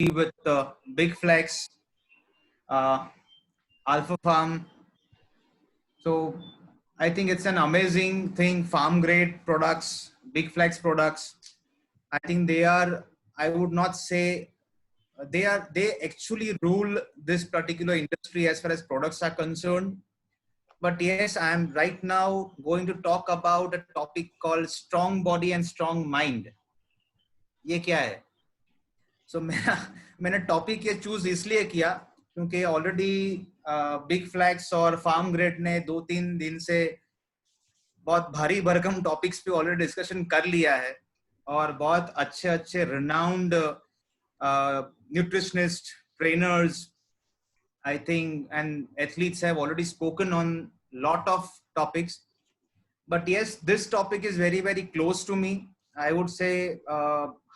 with Big Flex, Alpha Farm. So I think it's an amazing thing. Farm grade products, Big Flex products. I think they are. I would not say they are. They actually rule this particular industry as far as products are concerned. But yes, I am right now going to talk about a topic called strong body and strong mind. ये क्या है? So मैंने topic ये choose इसलिए किया क्योंकि already big flags और farm grade ने 2-3 दिन से बहुत भारी भरकम टॉपिक्स पे ऑलरेडी डिस्कशन कर लिया है और बहुत अच्छे अच्छे renowned nutritionist trainers I think and athletes have already spoken on lot of topics, but yes, this topic is very very close to me. I would say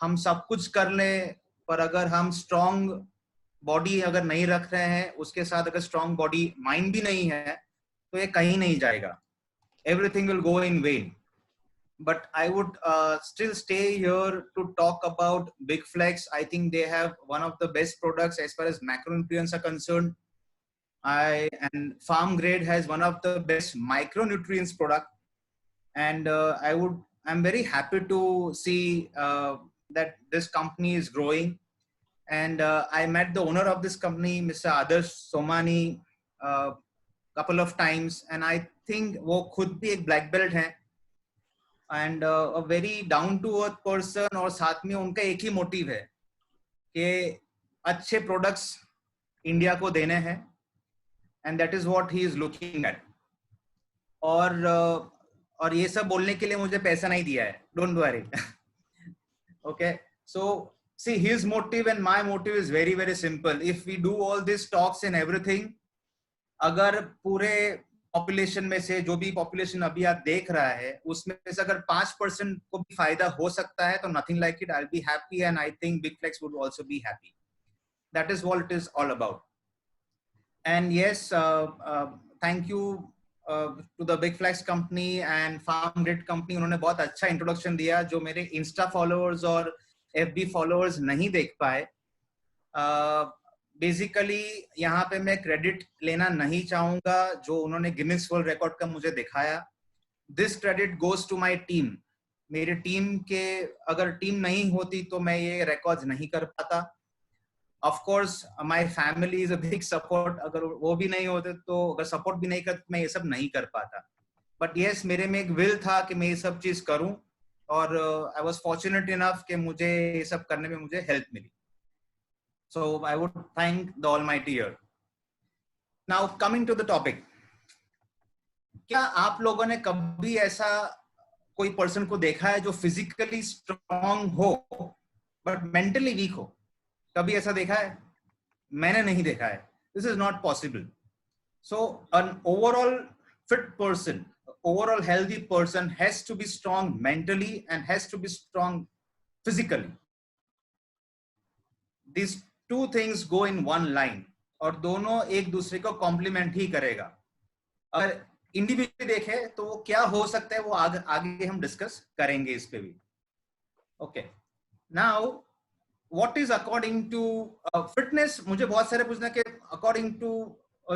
हम सब कुछ कर लें पर अगर हम strong body अगर नहीं रख रहे हैं उसके साथ अगर strong body mind भी नहीं है तो ये कहीं नहीं जाएगा. Everything will go in vain. But I would still stay here to talk about Big Flex. I think they have one of the best products as far as macronutrients are concerned. And Farm Grade has one of the best micronutrients product. And I'm very happy to see that this company is growing. And I met the owner of this company, Mr. Adarsh Somani, couple of times. And I think वो खुद भी एक black belt है. And a very down to earth person और साथ में उनका एक ही मोटिव है कि अच्छे प्रोडक्ट्स इंडिया को देने हैं and that is what he is looking at. और ये सब बोलने के लिए मुझे पैसा नहीं दिया है, don't worry. Okay, so see, his motive and my motive is very very simple. If we do all these talks and everything, अगर पूरे पॉपुलेशन में से जो भी पॉपुलेशन अभी आप देख रहा है उसमें से अगर 5% को भी फायदा हो सकता है तो nothing like it, I'll be happy and I think Big Flex would also be happy. That is what it is all about. And yes, thank you to the Big Flex company and Farm Grid company. उन्होंने बहुत अच्छा introduction दिया जो मेरे Insta followers और FB followers नहीं देख पाए. बेसिकली यहाँ पे मैं क्रेडिट लेना नहीं चाहूंगा जो उन्होंने गिनीज वर्ल्ड रिकॉर्ड का मुझे दिखाया. This credit goes to my team. मेरी टीम के अगर टीम नहीं होती तो मैं ये रिकॉर्ड नहीं कर पाता. Of course my family is a big support. अगर वो भी नहीं होते तो अगर सपोर्ट भी नहीं करते मैं ये सब नहीं कर पाता. बट यस, मेरे में एक विल था कि मैं ये सब चीज करूं और आई वाज फॉर्चुनेट इनफ कि मुझे ये सब करने में मुझे हेल्प मिली. So I would thank the Almighty here. Now coming to the topic. क्या आप लोगों ने कभी ऐसा कोई पर्सन को देखा है जो फिजिकली स्ट्रांग हो बट मेंटली वीक हो? कभी ऐसा देखा है? मैंने नहीं देखा है. This is not possible. So an overall fit person, overall healthy person has to be strong mentally and has to be strong physically. These two things go in one line और दोनों एक दूसरे को कॉम्प्लीमेंट ही करेगा. अगर individually देखे तो वो क्या हो सकता है वो आगे हम डिस्कस करेंगे इस पे भी. Okay, now what is according to fitness. मुझे बहुत सारे पूछना कि according to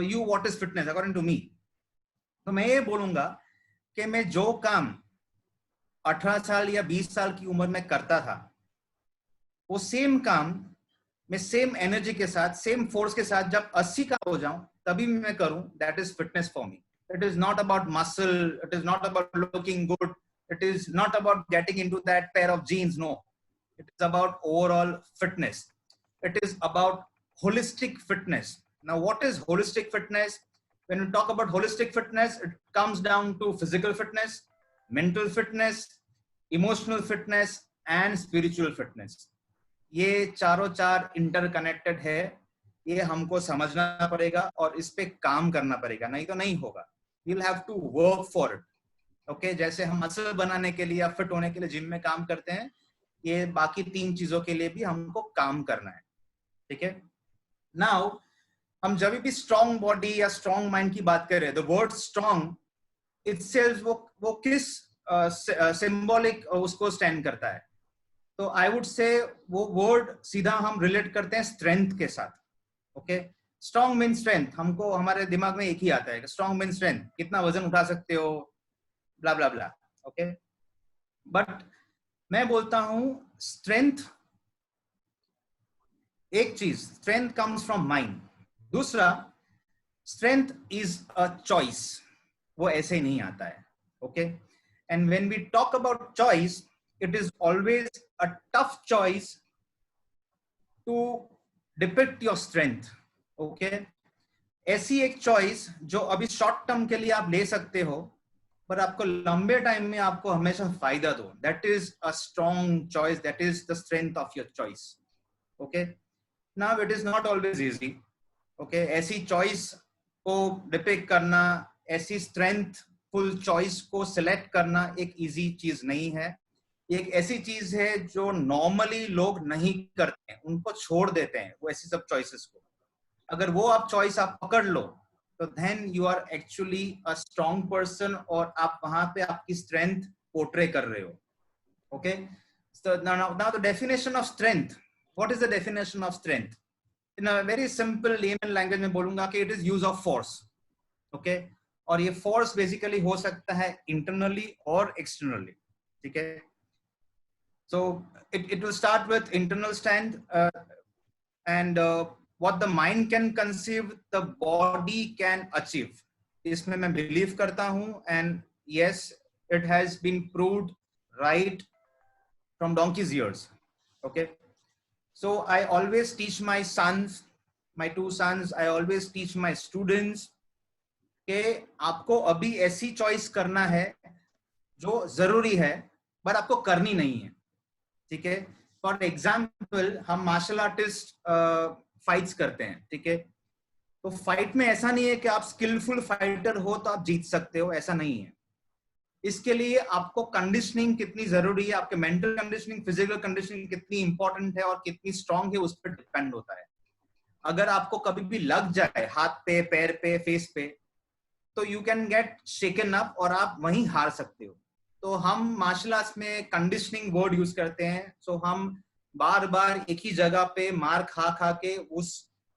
you what is fitness according to me. तो मैं ये बोलूंगा कि मैं जो काम 18 साल या 20 साल की उम्र में करता था वो सेम काम मैं सेम एनर्जी के साथ सेम फोर्स के साथ जब 80 का हो जाऊं तभी मैं करूं. That is fitness for me. It is not about muscle, it is not about looking good, it is not about getting into that pair of jeans. No, it is about overall fitness. It is about holistic fitness. Now what is holistic fitness? When we talk about holistic fitness it comes down to physical fitness, mental fitness, emotional fitness and spiritual fitness. ये चारों चार interconnected है. ये हमको समझना पड़ेगा और इस पे काम करना पड़ेगा, नहीं तो नहीं होगा. We'll have to work for it. Okay? जैसे हम मसल बनाने के लिए या फिट होने के लिए जिम में काम करते हैं, ये बाकी 3 चीजों के लिए भी हमको काम करना है. ठीक है? नाउ हम जब भी स्ट्रॉन्ग बॉडी या स्ट्रॉन्ग माइंड की बात कर रहे हैं, द वर्ड स्ट्रॉन्ग इटसेल्फ वो किस सिंबॉलिक उसको स्टैंड करता है? तो आई वुड से वो वर्ड सीधा हम रिलेट करते हैं स्ट्रेंथ के साथ. Okay, strong mean strength. हमको हमारे दिमाग में एक ही आता है, स्ट्रॉन्ग मीन स्ट्रेंथ, कितना वजन उठा सकते हो, ब्ला ब्ला ब्ला. ओके, बट मैं बोलता हूं स्ट्रेंथ एक चीज, स्ट्रेंथ कम्स फ्रॉम माइंड. दूसरा, स्ट्रेंथ इज अ चॉइस. वो ऐसे ही नहीं आता है. Okay, and when we talk about choice, it is always a tough choice to depict your strength. Okay, ऐसी एक चॉइस जो अभी शॉर्ट टर्म के लिए आप ले सकते हो, पर आपको लंबे टाइम में आपको हमेशा फायदा दो. That is a strong choice. That is the strength of your choice. Okay, now it is not always easy. Okay, ऐसी चॉइस को डिपिक्ट करना, ऐसी स्ट्रेंथफुल चॉइस को सिलेक्ट करना एक इजी चीज नहीं है. एक ऐसी चीज है जो नॉर्मली लोग नहीं करते हैं, उनको छोड़ देते हैं वो ऐसी सब चॉइसेस को. अगर वो आप चॉइस आप पकड़ लो तो then you are actually a strong person, और आप वहां पे आपकी स्ट्रेंथ पोर्ट्रे कर रहे हो. Okay, so now the definition of strength. What is the definition of strength? In a very simple layman language में बोलूंगा कि it is use of force. Okay, और ये फोर्स बेसिकली हो सकता है इंटरनली और एक्सटर्नली. ठीक है, so it will start with internal strength, and what the mind can conceive, the body can achieve. इसमें मैं believe करता हूँ, and yes, it has been proved right from donkey's years. Okay, so I always teach my sons, my two sons, I always teach my students कि आपको अभी ऐसी choice करना है जो जरूरी है, पर आपको करनी नहीं है. ठीक है, फॉर एग्जाम्पल हम मार्शल आर्टिस्ट फाइट्स करते हैं. ठीक है, तो फाइट में ऐसा नहीं है कि आप स्किलफुल फाइटर हो तो आप जीत सकते हो, ऐसा नहीं है. इसके लिए आपको कंडीशनिंग कितनी जरूरी है, आपके मेंटल कंडीशनिंग, फिजिकल कंडीशनिंग कितनी इंपॉर्टेंट है और कितनी स्ट्रांग है, उस पर डिपेंड होता है. अगर आपको कभी भी लग जाए हाथ पे, पैर पे, फेस पे, तो you can get shaken up और आप वहीं हार सकते हो. तो हम मार्शल आर्ट्स में कंडीशनिंग वर्ड यूज करते हैं. सो हम बार बार एक ही जगह पे मार खा खा के उस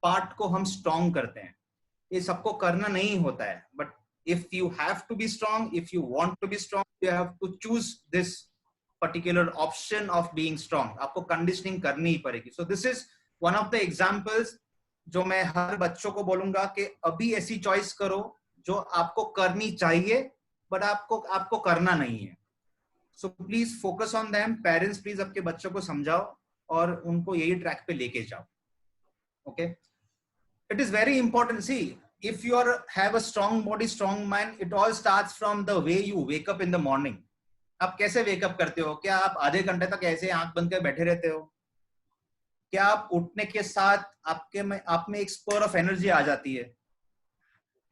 पार्ट को हम स्ट्रॉन्ग करते हैं. ये सबको करना नहीं होता है, but if you have to be strong, if you want to be strong, you have to choose this particular option of being strong. आपको कंडीशनिंग करनी ही पड़ेगी. So this is one of the examples जो मैं हर बच्चों को बोलूंगा कि अभी ऐसी चॉइस करो जो आपको करनी चाहिए, बट आपको करना नहीं है. So please focus on them. Parents please आपके बच्चों को समझाओ और उनको यही ट्रैक पे लेके जाओ. Okay, it is very important. See, if you are have a strong body, strong mind, it all starts from the way you wake up in the morning. आप कैसे वेकअप करते हो? क्या आप आधे घंटे तक ऐसे आंख बंद कर बैठे रहते हो? क्या आप उठने के साथ आप में एक स्पर ऑफ एनर्जी आ जाती है?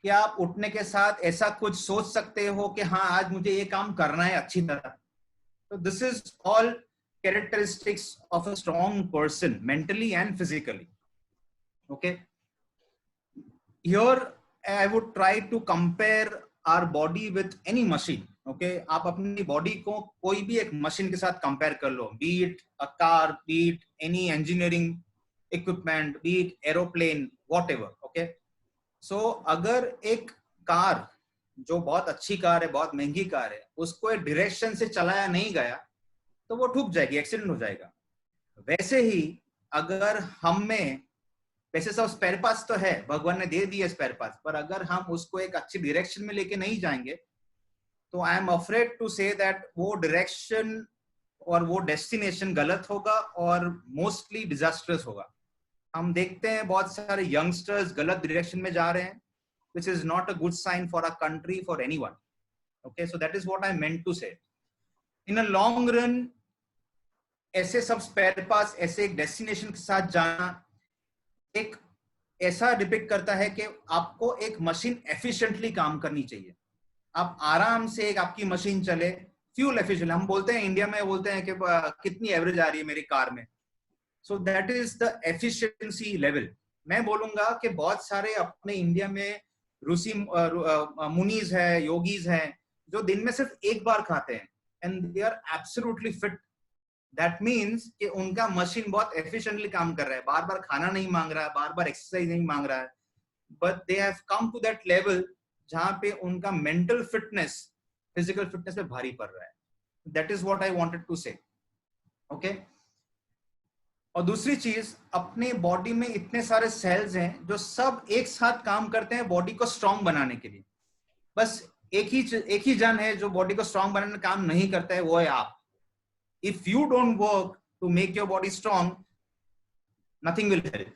क्या आप उठने के साथ ऐसा कुछ सोच सकते हो कि हाँ आज मुझे ये काम करना है अच्छी तरह? तो this is all characteristics of a strong person, mentally and physically. Okay, here I would try to compare our body with any machine. Okay, आप अपनी बॉडी को कोई भी एक मशीन के साथ कंपेयर कर लो. Be it a car, be it any engineering equipment, be it aeroplane, whatever. Okay, so अगर एक कार जो बहुत अच्छी कार है, बहुत महंगी कार है, उसको एक डायरेक्शन से चलाया नहीं गया तो वो ठुक जाएगी, एक्सीडेंट हो जाएगा. वैसे ही अगर हम में, वैसे सब स्पेयर पार्ट्स तो है, भगवान ने दे दिए स्पेयर पार्ट्स, पर अगर हम उसको एक अच्छी डायरेक्शन में लेके नहीं जाएंगे तो I am afraid to say that वो डायरेक्शन और वो डेस्टिनेशन गलत होगा और मोस्टली डिजास्टर्स होगा. हम देखते हैं बहुत सारे यंगस्टर्स गलत डायरेक्शन में जा रहे हैं, which is not a good sign for a country, for anyone. Okay, so that is what I meant to say. In a long run, ऐसे सब स्पेयर पार्ट्स, ऐसे एक डेस्टिनेशन के साथ जाना एक ऐसा डिपिक्ट करता है कि आपको एक मशीन एफिशिएंटली काम करनी चाहिए. आप आराम से एक आपकी मशीन चले, फ्यूल एफिशिएंट. हम बोलते हैं इंडिया में, बोलते हैं कि कितनी एवरेज आ रही है मेरी कार में. So that is the efficiency level. मैं बोलूंगा कि बहुत सारे अपने इंडिया में ऋषि मुनीज है, योगीज हैं, जो दिन में सिर्फ एक बार खाते हैं and they are absolutely fit. That means कि उनका मशीन बहुत एफिशिएंटली काम कर रहा है, बार बार खाना नहीं मांग रहा है, बार बार एक्सरसाइज नहीं मांग रहा है, but they have come to that level जहां पे उनका मेंटल फिटनेस फिजिकल फिटनेस पे भारी पड़ रहा है. That is what I wanted to say. Okay. और दूसरी चीज, अपने बॉडी में इतने सारे सेल्स हैं जो सब एक साथ काम करते हैं बॉडी को स्ट्रांग बनाने के लिए. बस एक ही जन है जो बॉडी को स्ट्रांग बनाने में काम नहीं करता है, वो है आप. If you don't work to make your body strong, nothing will help.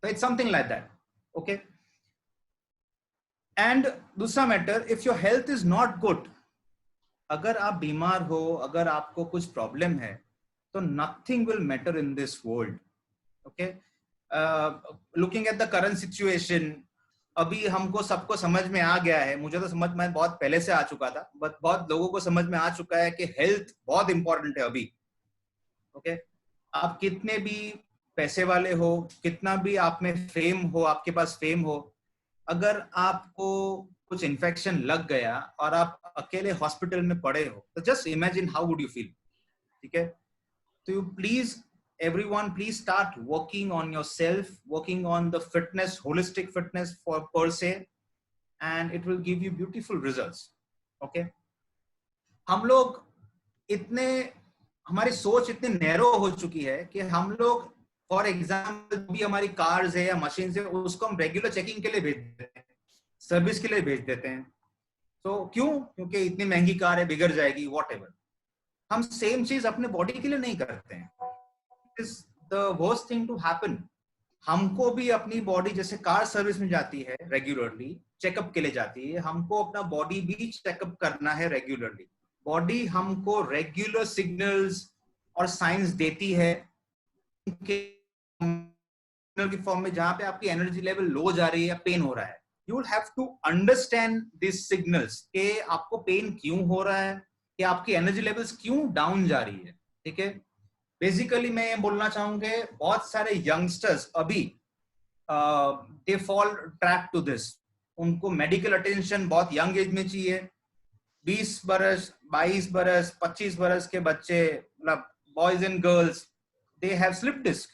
So it's something like that. Okay. And दूसरा matter, if your health is not good, अगर आप बीमार हो, अगर आपको कुछ प्रॉब्लम है, तो nothing will matter in this world. Okay. Looking at the current situation, अभी हमको सबको समझ में आ गया है, मुझे तो समझ में बहुत पहले से आ चुका था, बट बहुत लोगों को समझ में आ चुका है कि हेल्थ बहुत इंपॉर्टेंट है अभी. ओके. आप कितने भी पैसे वाले हो, कितना भी आप में फेम हो, आपके पास फेम हो, अगर आपको कुछ इन्फेक्शन लग गया और आप अकेले हॉस्पिटल में पड़े हो, तो just imagine how would you feel. ठीक है. तो you please everyone, please start working on yourself, working on the fitness, holistic fitness for per se, and it will give you beautiful results. Okay. हम लोग इतने, हमारी सोच इतनी narrow हो चुकी है कि हम लोग फॉर एग्जाम्पल भी हमारी कार्स है या मशीन है, उसको हम रेगुलर चेकिंग के लिए भेज देते हैं, सर्विस के लिए भेज देते हैं. तो क्यों? क्योंकि इतनी महंगी कार है, बिगड़ जाएगी, व्हाटएवर. हम सेम चीज अपने बॉडी के लिए नहीं करते हैं. is the worst thing to happen. हमको भी अपनी बॉडी, जैसे कार सर्विस में जाती है रेगुलरली, चेकअप के लिए जाती है, हमको अपना बॉडी भी चेकअप करना है रेगुलरली. बॉडी हमको रेगुलर सिग्नल्स और साइंस देती है की फॉर्म में, जहां पे आपकी एनर्जी लेवल लो जा रही है या पेन हो रहा है. You will have to understand this signals कि आपको पेन क्यों हो रहा है, कि आपकी एनर्जी लेवल्स क्यों डाउन जा रही है. ठीक है. बेसिकली मैं ये बोलना चाहूंगा, बहुत सारे यंगस्टर्स अभी they fall trap to this. उनको मेडिकल अटेंशन बहुत यंग एज में चाहिए. 20 बरस, 22 बरस, 25 बरस के बच्चे, मतलब boys and girls, they have slip disc,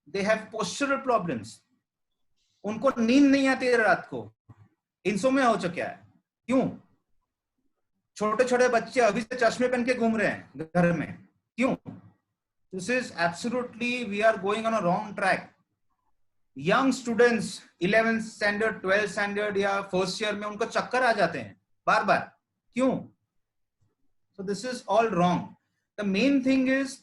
they have postural problems. उनको नींद नहीं आती है रात को, इंसोम्निया हो चुका है. क्यों? छोटे छोटे बच्चे अभी से चश्मे पहन के घूम रहे हैं घर में. क्यों? This is absolutely, we are going on a wrong track. Young students 11th standard, 12th standard या first year में उनको चक्कर आ जाते हैं बार बार. क्यों? So this is all wrong. The main thing is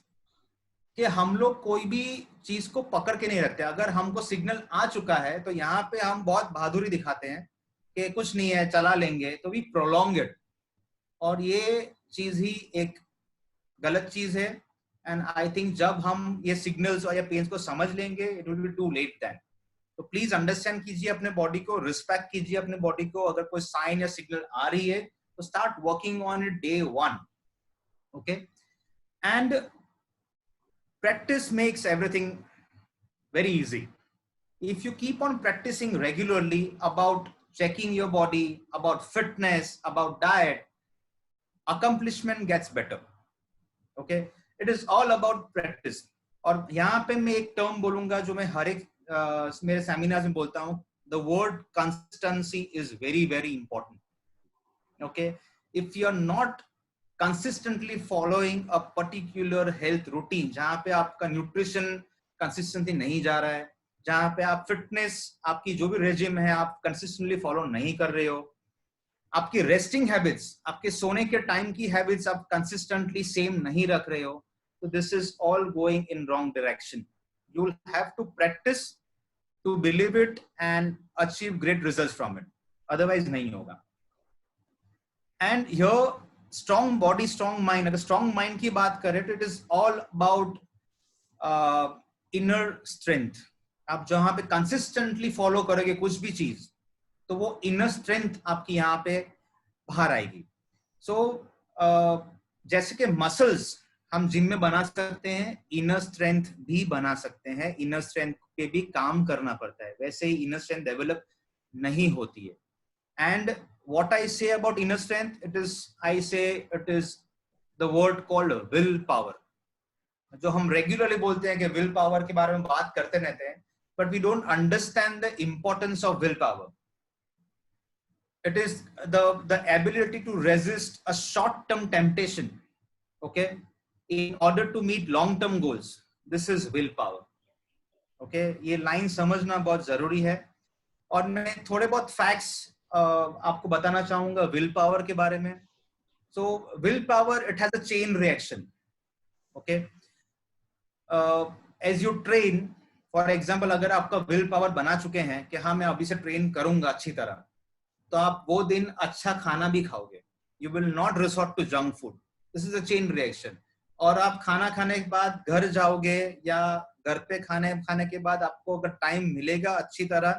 कि हम लोग कोई भी चीज को पकड़ के नहीं रखते. अगर हमको सिग्नल आ चुका है तो यहाँ पे हम बहुत बहादुरी दिखाते हैं कि कुछ नहीं है, चला लेंगे, तो we prolong it. और ये चीज ही एक गलत चीज है. एंड आई थिंक जब हम ये सिग्नल्स और या पेन्स को समझ लेंगे, it will be too late then. तो प्लीज अंडरस्टैंड कीजिए अपने बॉडी को, रिस्पेक्ट कीजिए अपने बॉडी को. अगर कोई साइन या सिग्नल आ रही है तो start working on it day 1. Okay. And practice makes everything very easy. If you keep on practicing regularly about checking your body, about fitness, about diet, accomplishment gets better. Okay. It is all about practice. और यहाँ पे मैं एक term बोलूंगा जो मैं हर एक मेरे सेमिनार्स में बोलता हूँ. The word consistency is very very important. Okay. If you are not consistently following a particular health routine, जहाँ पे आपका न्यूट्रिशन कंसिस्टेंसी नहीं जा रहा है, जहाँ पे आप फिटनेस, आपकी जो भी रेजिम है, आप कंसिस्टेंटली फॉलो नहीं कर रहे हो, आपकी रेस्टिंग हैबिट्स, आपके सोने के टाइम की हैबिट्स आप कंसिस्टेंटली सेम नहीं रख रहे हो, so this is all going in wrong direction. You will have to practice to believe it and achieve great results from it. Otherwise नहीं होगा. And here strong body, strong mind. अगर strong mind की बात करें तो it is all about inner strength. आप जहां पे consistently follow करोगे कुछ भी चीज, तो वो inner strength आपकी यहाँ पे बाहर आएगी. So जैसे कि muscles हम जिम में बना सकते हैं, इनर स्ट्रेंथ भी बना सकते हैं. इनर स्ट्रेंथ पे भी काम करना पड़ता है, वैसे ही इनर स्ट्रेंथ डेवलप नहीं होती है. And what I say about inner strength, I say it is the word called will power. जो हम रेगुलरली बोलते हैं कि विल पावर के बारे में बात करते रहते हैं, but we don't understand the importance of will power. It is the ability to resist a short term temptation, okay, in order to meet long term goals. This is willpower. Okay, ये line समझना बहुत जरूरी है. और मैं थोड़े बहुत facts आपको बताना चाहूंगा विल पावर के बारे में. So willpower, it has a chain reaction. Okay, as you train, for example, अगर आपका विल पावर बना चुके हैं कि हाँ मैं अभी से ट्रेन करूंगा अच्छी तरह, तो आप वो दिन अच्छा खाना भी खाओगे. You will not resort to junk food. This is a chain reaction. और आप खाना खाने के बाद घर जाओगे या घर पे खाने के बाद आपको अगर टाइम मिलेगा अच्छी तरह,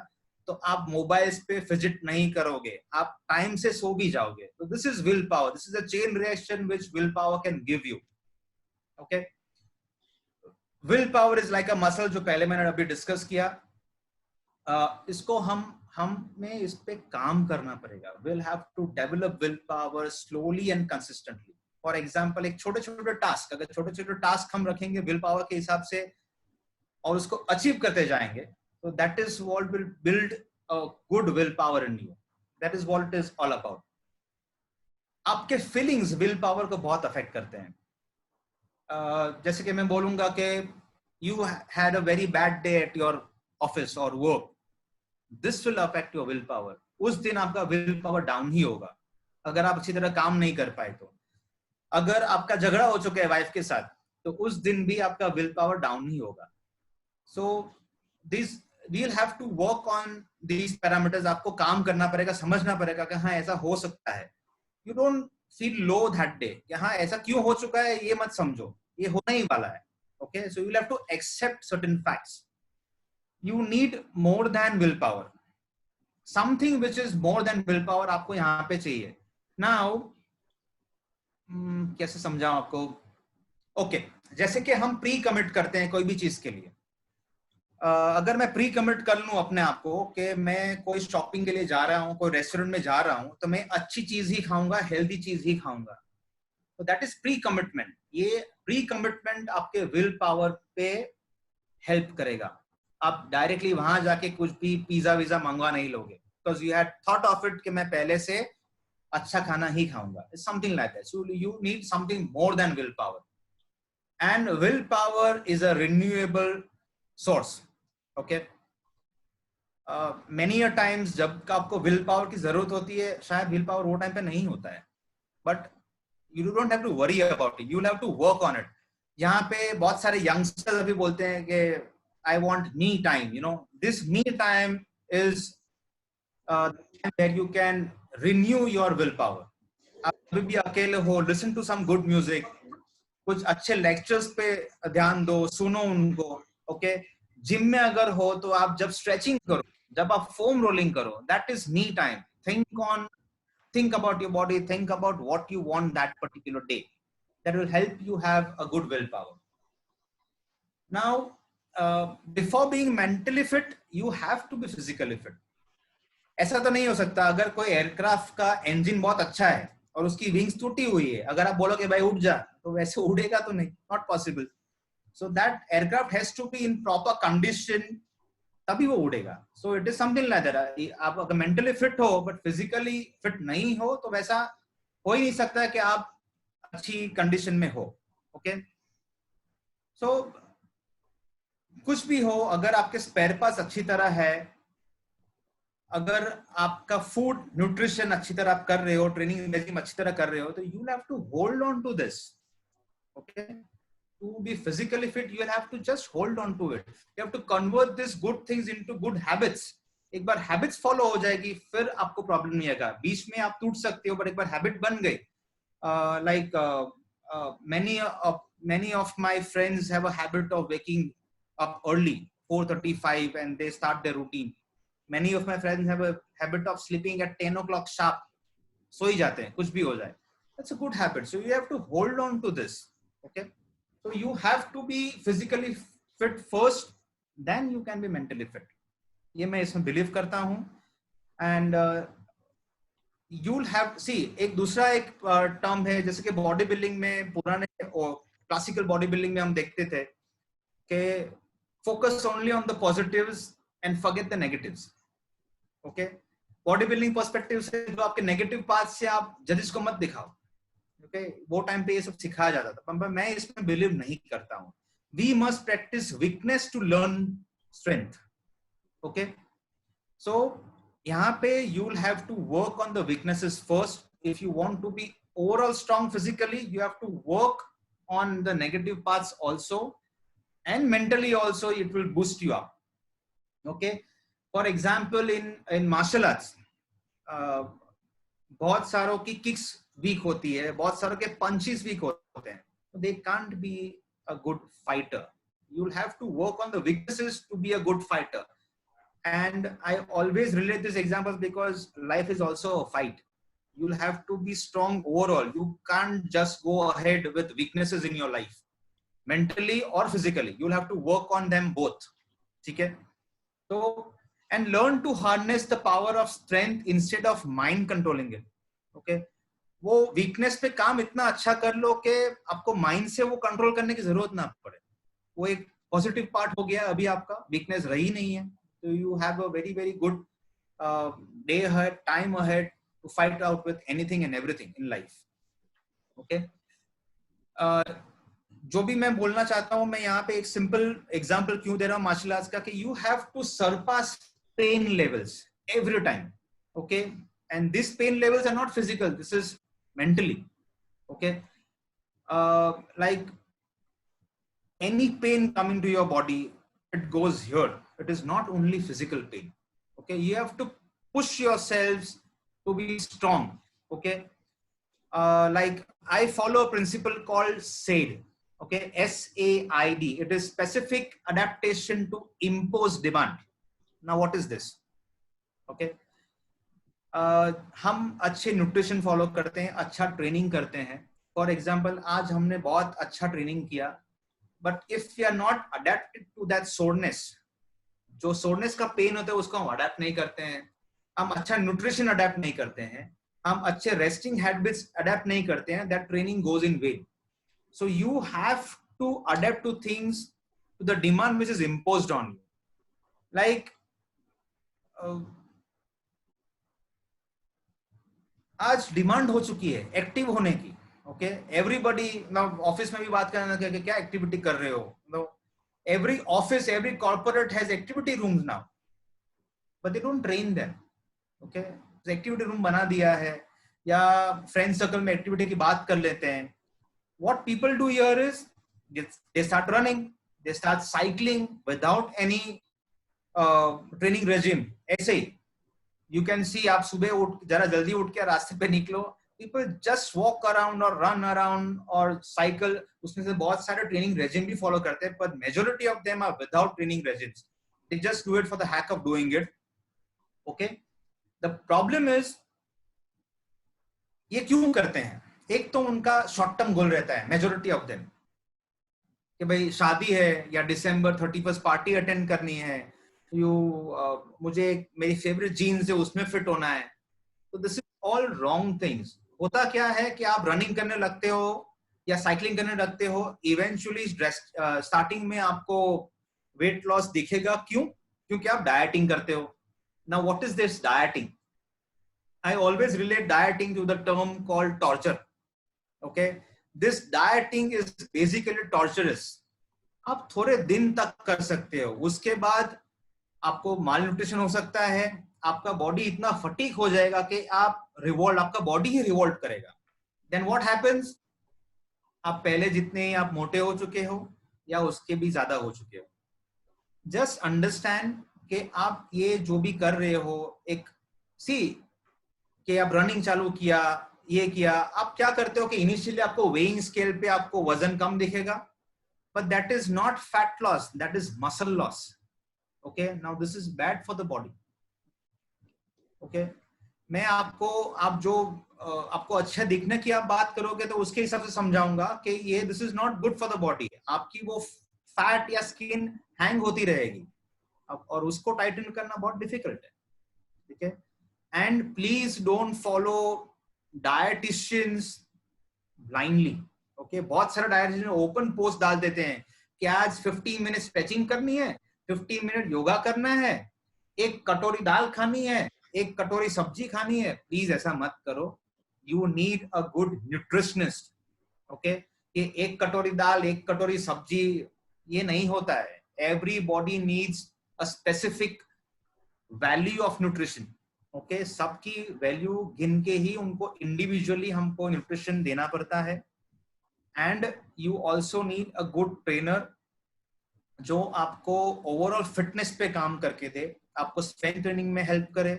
तो आप मोबाइल्स पे फिजिट नहीं करोगे, आप टाइम से सो भी जाओगे. तो this is will power. This is a chain reaction which will power can give you. Okay, will power is like a muscle, जो पहले मैंने अभी डिस्कस किया. इसको हमें इस पे काम करना पड़ेगा. Will have to develop will power slowly and consistently. For example, एक छोटे छोटे टास्क, अगर छोटे छोटे टास्क हम रखेंगे विल पावर के हिसाब से और उसको अचीव करते जाएंगे, तो that is what will build a good will power in you. That is what it is all about. आपके फीलिंग्स विल पावर को बहुत अफेक्ट करते हैं. जैसे कि मैं बोलूंगा कि you had a very bad day at your office और work, this will affect your will power. उस दिन आपका विल पावर डाउन ही होगा अगर आप अच्छी तरह काम नहीं कर पाए तो. अगर आपका झगड़ा हो चुका है वाइफ के साथ, तो उस दिन भी आपका विल पावर डाउन ही होगा. So this will have to work on these parameters. आपको काम करना पड़ेगा, समझना पड़ेगा कि हाँ ऐसा हो सकता है. You don't feel low that day कि हाँ ऐसा क्यों हो चुका है, ये मत समझो, ये होना ही वाला है. Okay, so you have to accept certain facts. You need more than willpower. Something which is more than willpower आपको यहाँ पे चाहिए. Now, कैसे समझाऊं आपको? Okay, जैसे कि हम प्री कमिट करते हैं कोई भी चीज के लिए. अगर मैं प्री कमिट कर लूं अपने आप को कि मैं कोई शॉपिंग के लिए जा रहा हूं, कोई रेस्टोरेंट में जा रहा हूं, तो मैं अच्छी चीज ही खाऊंगा, हेल्दी चीज ही खाऊंगा, तो दैट इज प्री कमिटमेंट. ये प्री कमिटमेंट आपके विल पावर पे हेल्प करेगा. आप डायरेक्टली वहां जाके कुछ भी पिज्जा विजा मंगवा नहीं लोगे, because you had thought of it कि मैं पहले से अच्छा खाना ही खाऊंगा. It's something like that. So you need something more than will power. And will power is a renewable source. Okay, many a times जब आपको विल पावर की जरूरत होती है, शायद विल पावर वो टाइम पे नहीं होता है, but you don't have to worry about it, you have to work on it. यहाँ पे बहुत सारे यंगस्टर्स अभी बोलते हैं कि I want me time. You know, this me time is where you can renew your willpower. आप कभी भी अकेले हो, listen to some good music, कुछ अच्छे lectures पे ध्यान दो, सुनो उनको. Okay, जिम में अगर हो तो आप जब stretching करो, जब आप foam rolling करो, that is me time. Think about your body, think about what you want that particular day. That will help you have a good willpower. Now, before being mentally fit, you have to be physically fit. ऐसा तो नहीं हो सकता अगर कोई aircraft का engine बहुत अच्छा है और उसकी विंग्स टूटी हुई है, अगर आप बोलोगे भाई उड़ जा, तो वैसे उड़ेगा तो नहीं, not possible. So that aircraft has to be in proper condition, तभी वो उड़ेगा. So it is something like that. आप अगर मेंटली फिट हो बट फिजिकली फिट नहीं हो, तो वैसा हो ही नहीं सकता कि आप अच्छी कंडीशन में हो. ओके, सो कुछ भी हो, अगर आपके स्पेयर पार्ट्स अच्छी तरह है, अगर आपका फूड न्यूट्रिशन अच्छी तरह आप कर रहे हो, ट्रेनिंग अच्छी तरह कर रहे हो, तो you have to hold on to this. Okay, to be physically fit you have to just hold on to it. You have to convert this good things into good habits. एक बार habits follow हो जाएगी, फिर आपको problem नहीं आएगा. बीच में आप टूट सकते हो, बट एक बार हैबिट बन गई. Like many of my friends have a habit of waking up early, 4:35, and they start their routine. Many of my friends have a habit of sleeping at 10 o'clock sharp. सो ही जाते हैं, कुछ भी हो जाए. That's a good habit. So you have to hold on to this. Okay. So you have to be physically fit first, then you can be mentally fit. ये मैं इसमें believe करता हूँ. And you'll have see एक दूसरा एक term है, जैसे कि बॉडी बिल्डिंग में पुराने क्लासिकल बॉडी बिल्डिंग में हम देखते थे कि focus only on the positives and forget the negatives. Okay, body building perspective से जो आपके नेगेटिव पार्ट से आप जजेस को मत दिखाओ. ओके, वो टाइम पे ये सब सिखाया जाता था, पर मैं इसमें बिलीव नहीं करता हूँ. We must practise weakness to learn strength. Okay, so यहाँ पे you will have to work on the weaknesses first. If you want to be overall strong physically, you have to work on the negative parts also, and mentally also it will boost you up. Okay, for example, in martial arts, बहुत सारों की kicks weak होती है, बहुत सारों के punches weak होते हैं. They can't be a good fighter. You'll have to work on the weaknesses to be a good fighter. And I always relate these examples because life is also a fight. You'll have to be strong overall. You can't just go ahead with weaknesses in your life, mentally or physically. You'll have to work on them both. Okay? So, and learn to harness the power of strength instead of mind controlling it. Okay? वो weakness पे काम इतना अच्छा कर लो कि आपको mind से वो control करने की जरूरत ना पड़े. वो एक positive part हो गया. अभी आपका weakness रही नहीं है. So you have a very, very good day ahead, time ahead to fight out with anything and everything in life. Okay. जो भी मैं बोलना चाहता हूँ, मैं यहाँ पे एक simple example क्यों दे रहा हूँ martial arts का, कि you have to surpass pain levels every time. Okay. And these pain levels are not physical. This is mentally. Okay. Like any pain coming to your body, it goes here. It is not only physical pain. Okay, you have to push yourselves to be strong. Okay, like I follow a principle called SAID. Okay, SAID. It is specific adaptation to imposed demand. Now what is this? Okay, हम अच्छे nutrition follow करते हैं, अच्छा training करते हैं. For example, आज हमने बहुत अच्छा ट्रेनिंग किया, but if you are not adapted to that soreness, जो सोरनेस का पेन होता है उसको हम अडेप्ट नहीं करते हैं. हम अच्छा न्यूट्रिशन अडेप्ट नहीं करते हैं, हम अच्छे रेस्टिंग हैबिट्स अडेप्ट नहीं करते हैं. That training goes in vain. So you have to adapt to things to the demand which is imposed on you. Like आज डिमांड हो चुकी है एक्टिव होने की. ओके, एवरीबडी, मैं ऑफिस में भी बात करना कि क्या एक्टिविटी कर रहे हो. No, every office, every corporate has activity rooms now, but they don't train them. Okay, so activity room बना दिया है, या friend circle में activity की बात कर लेते हैं. What people do here is they start running, they start cycling without any training regime. ऐसे ही you can see, आप सुबह उठ, जरा जल्दी उठ के रास्ते पे निकलो, people just walk around or run around or cycle. उसमें से बहुत सारे ट्रेनिंग रेजिम भी फॉलो करते हैं, but majority of them are without training regimes. They just do it for the heck of doing it. Okay, the problem is, ये क्यों करते हैं? एक तो उनका शॉर्ट टर्म गोल रहता है, मेजोरिटी ऑफ देम, कि भाई शादी है या December 31st पार्टी अटेंड करनी है, मुझे मेरी फेवरेट जीन्स है उसमें फिट होना है. तो this is all wrong things. होता क्या है कि आप रनिंग करने लगते हो या साइकिलिंग करने लगते हो, इवेंचुअली स्टार्टिंग में आपको वेट लॉस दिखेगा. क्यों? क्योंकि आप डाइटिंग करते हो. Now what is this dieting? I always relate dieting to the term called torture. Okay, this dieting is basically torturous. आप थोड़े दिन तक कर सकते हो, उसके बाद आपको माल न्यूट्रिशन हो सकता है, आपका बॉडी इतना फटीक हो जाएगा कि आप रिवोल्ट, आपका बॉडी ही रिवोल्ट करेगा. Then what happens? आप पहले जितने आप मोटे हो चुके हो या उसके भी ज्यादा हो चुके हो. जस्ट अंडरस्टैंड कि आप ये जो भी कर रहे हो, एक सी कि आप रनिंग चालू किया, ये किया, आप क्या करते हो कि इनिशियली आपको वेइंग स्केल पे आपको वजन कम दिखेगा, but that is not fat loss, that is muscle loss. Okay, now this is bad for the body. Okay, मैं आपको, आप जो आपको अच्छा दिखने की आप बात करोगे तो उसके हिसाब से समझाऊंगा कि ये this is not good for the body. आपकी वो फैट या स्किन हैंग होती रहेगी और उसको टाइटन करना बहुत डिफिकल्ट है. ठीक है, and please don't follow dietitians blindly. Okay बहुत सारे डायरेक्शन ओपन पोस्ट डाल देते हैं कि आज 15 मिनट स्ट्रेचिंग करनी है, 15 मिनट योगा करना है, एक कटोरी दाल खानी है, एक कटोरी सब्जी खानी है। प्लीज ऐसा मत करो। You need a good nutritionist. Okay कि एक कटोरी दाल, एक कटोरी सब्जी, ये नहीं होता है। Every body needs a specific value of nutrition. Okay सबकी वैल्यू गिन के ही उनको इंडिविजुअली हमको न्यूट्रिशन देना पड़ता है। And you also need a good trainer जो आपको ओवरऑल फिटनेस पे काम करके दे, आपको स्ट्रेंथ ट्रेनिंग में हेल्प करे,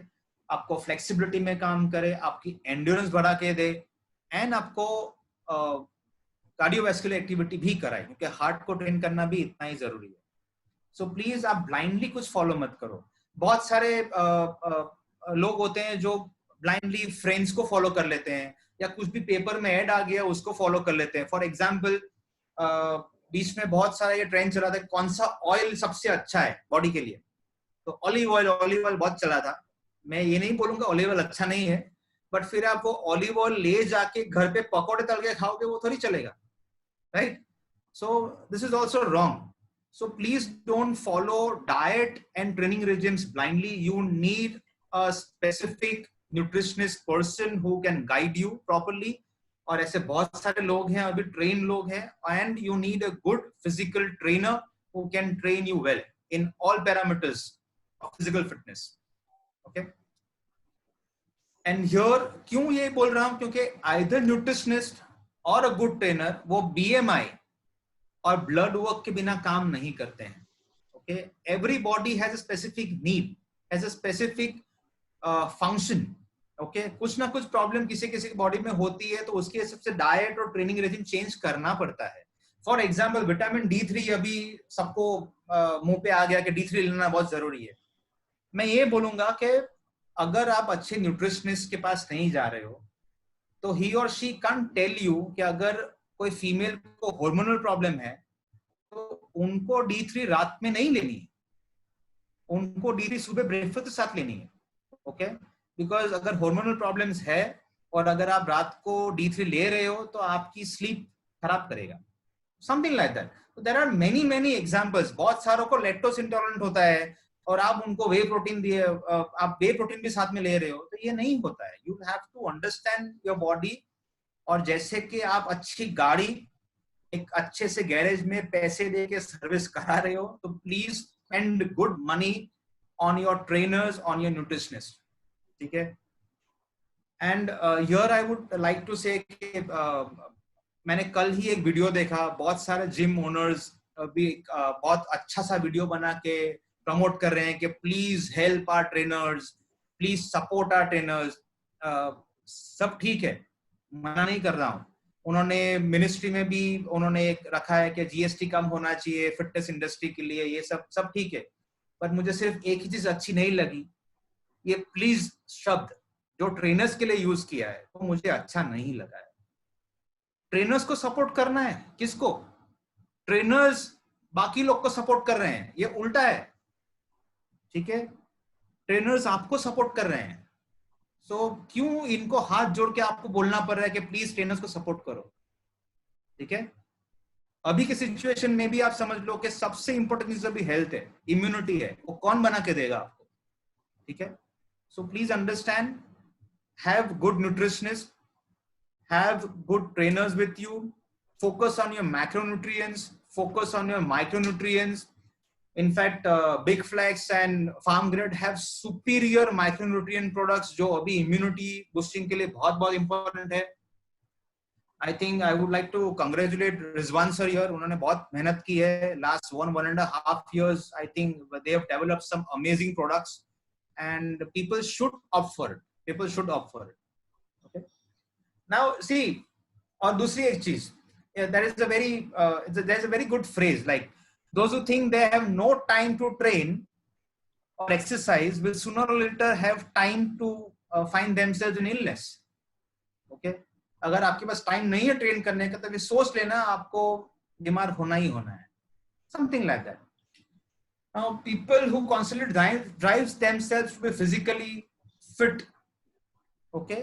आपको फ्लेक्सिबिलिटी में काम करे, आपकी एंड्योरेंस बढ़ा के दे, एंड आपको कार्डियोवैस्कुलर एक्टिविटी भी कराए, क्योंकि हार्ट को ट्रेन करना भी इतना ही जरूरी है। सो प्लीज आप ब्लाइंडली कुछ फॉलो मत करो। बहुत सारे लोग होते हैं जो ब्लाइंडली फ्रेंड्स को फॉलो कर लेते हैं, या कुछ भी पेपर में ऐड आ गया उसको फॉलो कर लेते हैं। फॉर एग्जाम्पल बीच में बहुत सारा ये ट्रेंड चला था, कौन सा ऑयल सबसे अच्छा है बॉडी के लिए, तो ऑलिव ऑयल बहुत चला था। मैं ये नहीं बोलूंगा ऑलिव ऑयल अच्छा नहीं है, बट फिर आप वो ऑलिव ऑयल ले जाके घर पे पकौड़े तल के खाओगे, वो थोड़ी चलेगा, right? So this is also wrong. So please don't follow diet and training regimes blindly. You need a specific nutritionist person who can guide you properly. और ऐसे बहुत सारे लोग हैं, अभी ट्रेन लोग हैं, and you need a good physical trainer who can train you well in all parameters of physical fitness. Okay? And here क्यों ये बोल रहा हूं, क्योंकि either nutritionist or a good trainer वो BMI और ब्लड वर्क के बिना काम नहीं करते हैं। Okay every body has a specific need, has a specific function. Okay कुछ ना कुछ प्रॉब्लम किसी किसी बॉडी में होती है, तो उसके हिसाब से डाइट और ट्रेनिंग रेजिम चेंज करना पड़ता है। फॉर एग्जाम्पल विटामिन D3 अभी सबको मुंह पे आ गया कि D3 लेना बहुत जरूरी है। मैं ये बोलूंगा कि अगर आप अच्छे न्यूट्रिशनिस्ट के पास नहीं जा रहे हो, तो ही और शी कांट टेल यू कि अगर कोई फीमेल को हार्मोनल प्रॉब्लम है तो उनको D3 रात में नहीं लेनी है, उनको D3 सुबह ब्रेकफास्ट के साथ लेनी है। ओके बिकॉज अगर हार्मोनल प्रॉब्लम्स है और अगर आप रात को D3 ले रहे हो तो आपकी स्लीप खराब करेगा, something like that. There are many examples. बहुत सारों को लैक्टोज इंटॉलरेंट होता है और आप उनको वे प्रोटीन दिए, आप वे प्रोटीन भी साथ में ले रहे हो, तो ये नहीं होता है। You have to understand your body. और जैसे कि आप अच्छी गाड़ी एक अच्छे से गैरेज में पैसे दे के सर्विस करा रहे हो, तो please spend good money on your trainers, on your nutritionist, ठीक है? And here I would like to say मैंने कल ही एक वीडियो देखा, बहुत सारे जिम ओनर्स भी बहुत अच्छा सा वीडियो बना के प्रमोट कर रहे हैं कि please help our trainers, please support our trainers. सब ठीक है, मना नहीं कर रहा हूं। उन्होंने मिनिस्ट्री में भी उन्होंने एक रखा है कि GST कम होना चाहिए फिटनेस इंडस्ट्री के लिए, ये सब ठीक है। पर मुझे सिर्फ एक ही चीज अच्छी नहीं लगी, ये प्लीज शब्द जो ट्रेनर्स के लिए यूज किया है वो मुझे अच्छा नहीं लगा है। ट्रेनर्स को सपोर्ट करना है, किसको? ट्रेनर्स बाकी लोग को सपोर्ट कर रहे हैं, ये उल्टा है, ठीक है? ट्रेनर्स आपको सपोर्ट कर रहे हैं। सो क्यों इनको हाथ जोड़ के आपको बोलना पड़ रहा है कि प्लीज ट्रेनर्स को सपोर्ट करो, ठीक है? अभी के सिचुएशन में भी आप समझ लो कि सबसे इंपॉर्टेंट चीज अभी हेल्थ है, इम्यूनिटी है, वो कौन बना के देगा आपको, ठीक है? So please understand, have good nutritionist, have good trainers with you, focus on your macronutrients, focus on your micronutrients. In fact, Big Flex and Farm Grid have superior micronutrient products जो अभी immunity boosting के लिए बहुत important है। I think I would like to congratulate Rizwan sir here. उन्होंने बहुत मेहनत की है last 1.5 years. I think they have developed some amazing products and people should opt for it. People should opt for it. Okay. Now see, और दूसरी एक चीज, there is a very there's a very good phrase like those who think they have no time to train or exercise will sooner or later have time to find themselves in illness. Okay, अगर आपके पास time नहीं है train करने का तो सोच लेना आपको बीमार होना ही होना है, something like that. Now people who constantly drives themselves to be physically fit, okay,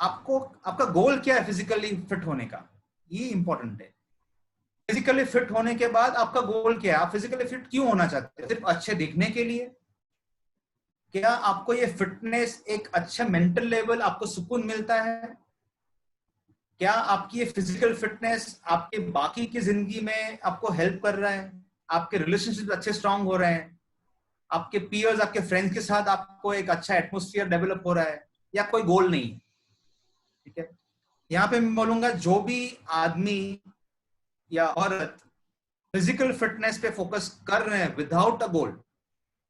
आपको आपका गोल क्या है फिजिकली फिट होने का? ये इंपॉर्टेंट है। फिजिकली फिट होने के बाद आपका गोल क्या है? आप फिजिकली फिट क्यों होना चाहते हैं? सिर्फ अच्छे दिखने के लिए? क्या आपको ये फिटनेस एक अच्छा मेंटल लेवल आपको सुकून मिलता है? क्या आपकी ये फिजिकल फिटनेस आपके बाकी की जिंदगी में आपको हेल्प कर रहा है? आपके रिलेशनशिप अच्छे स्ट्रांग हो रहे हैं? आपके पीयर्स, आपके फ्रेंड्स के साथ आपको एक अच्छा एटमोस्फियर डेवलप हो रहा है? या कोई गोल नहीं है? ठीक है, यहाँ पे मैं बोलूंगा जो भी आदमी या औरत फिजिकल फिटनेस पे फोकस कर रहे हैं विदाउट अ गोल,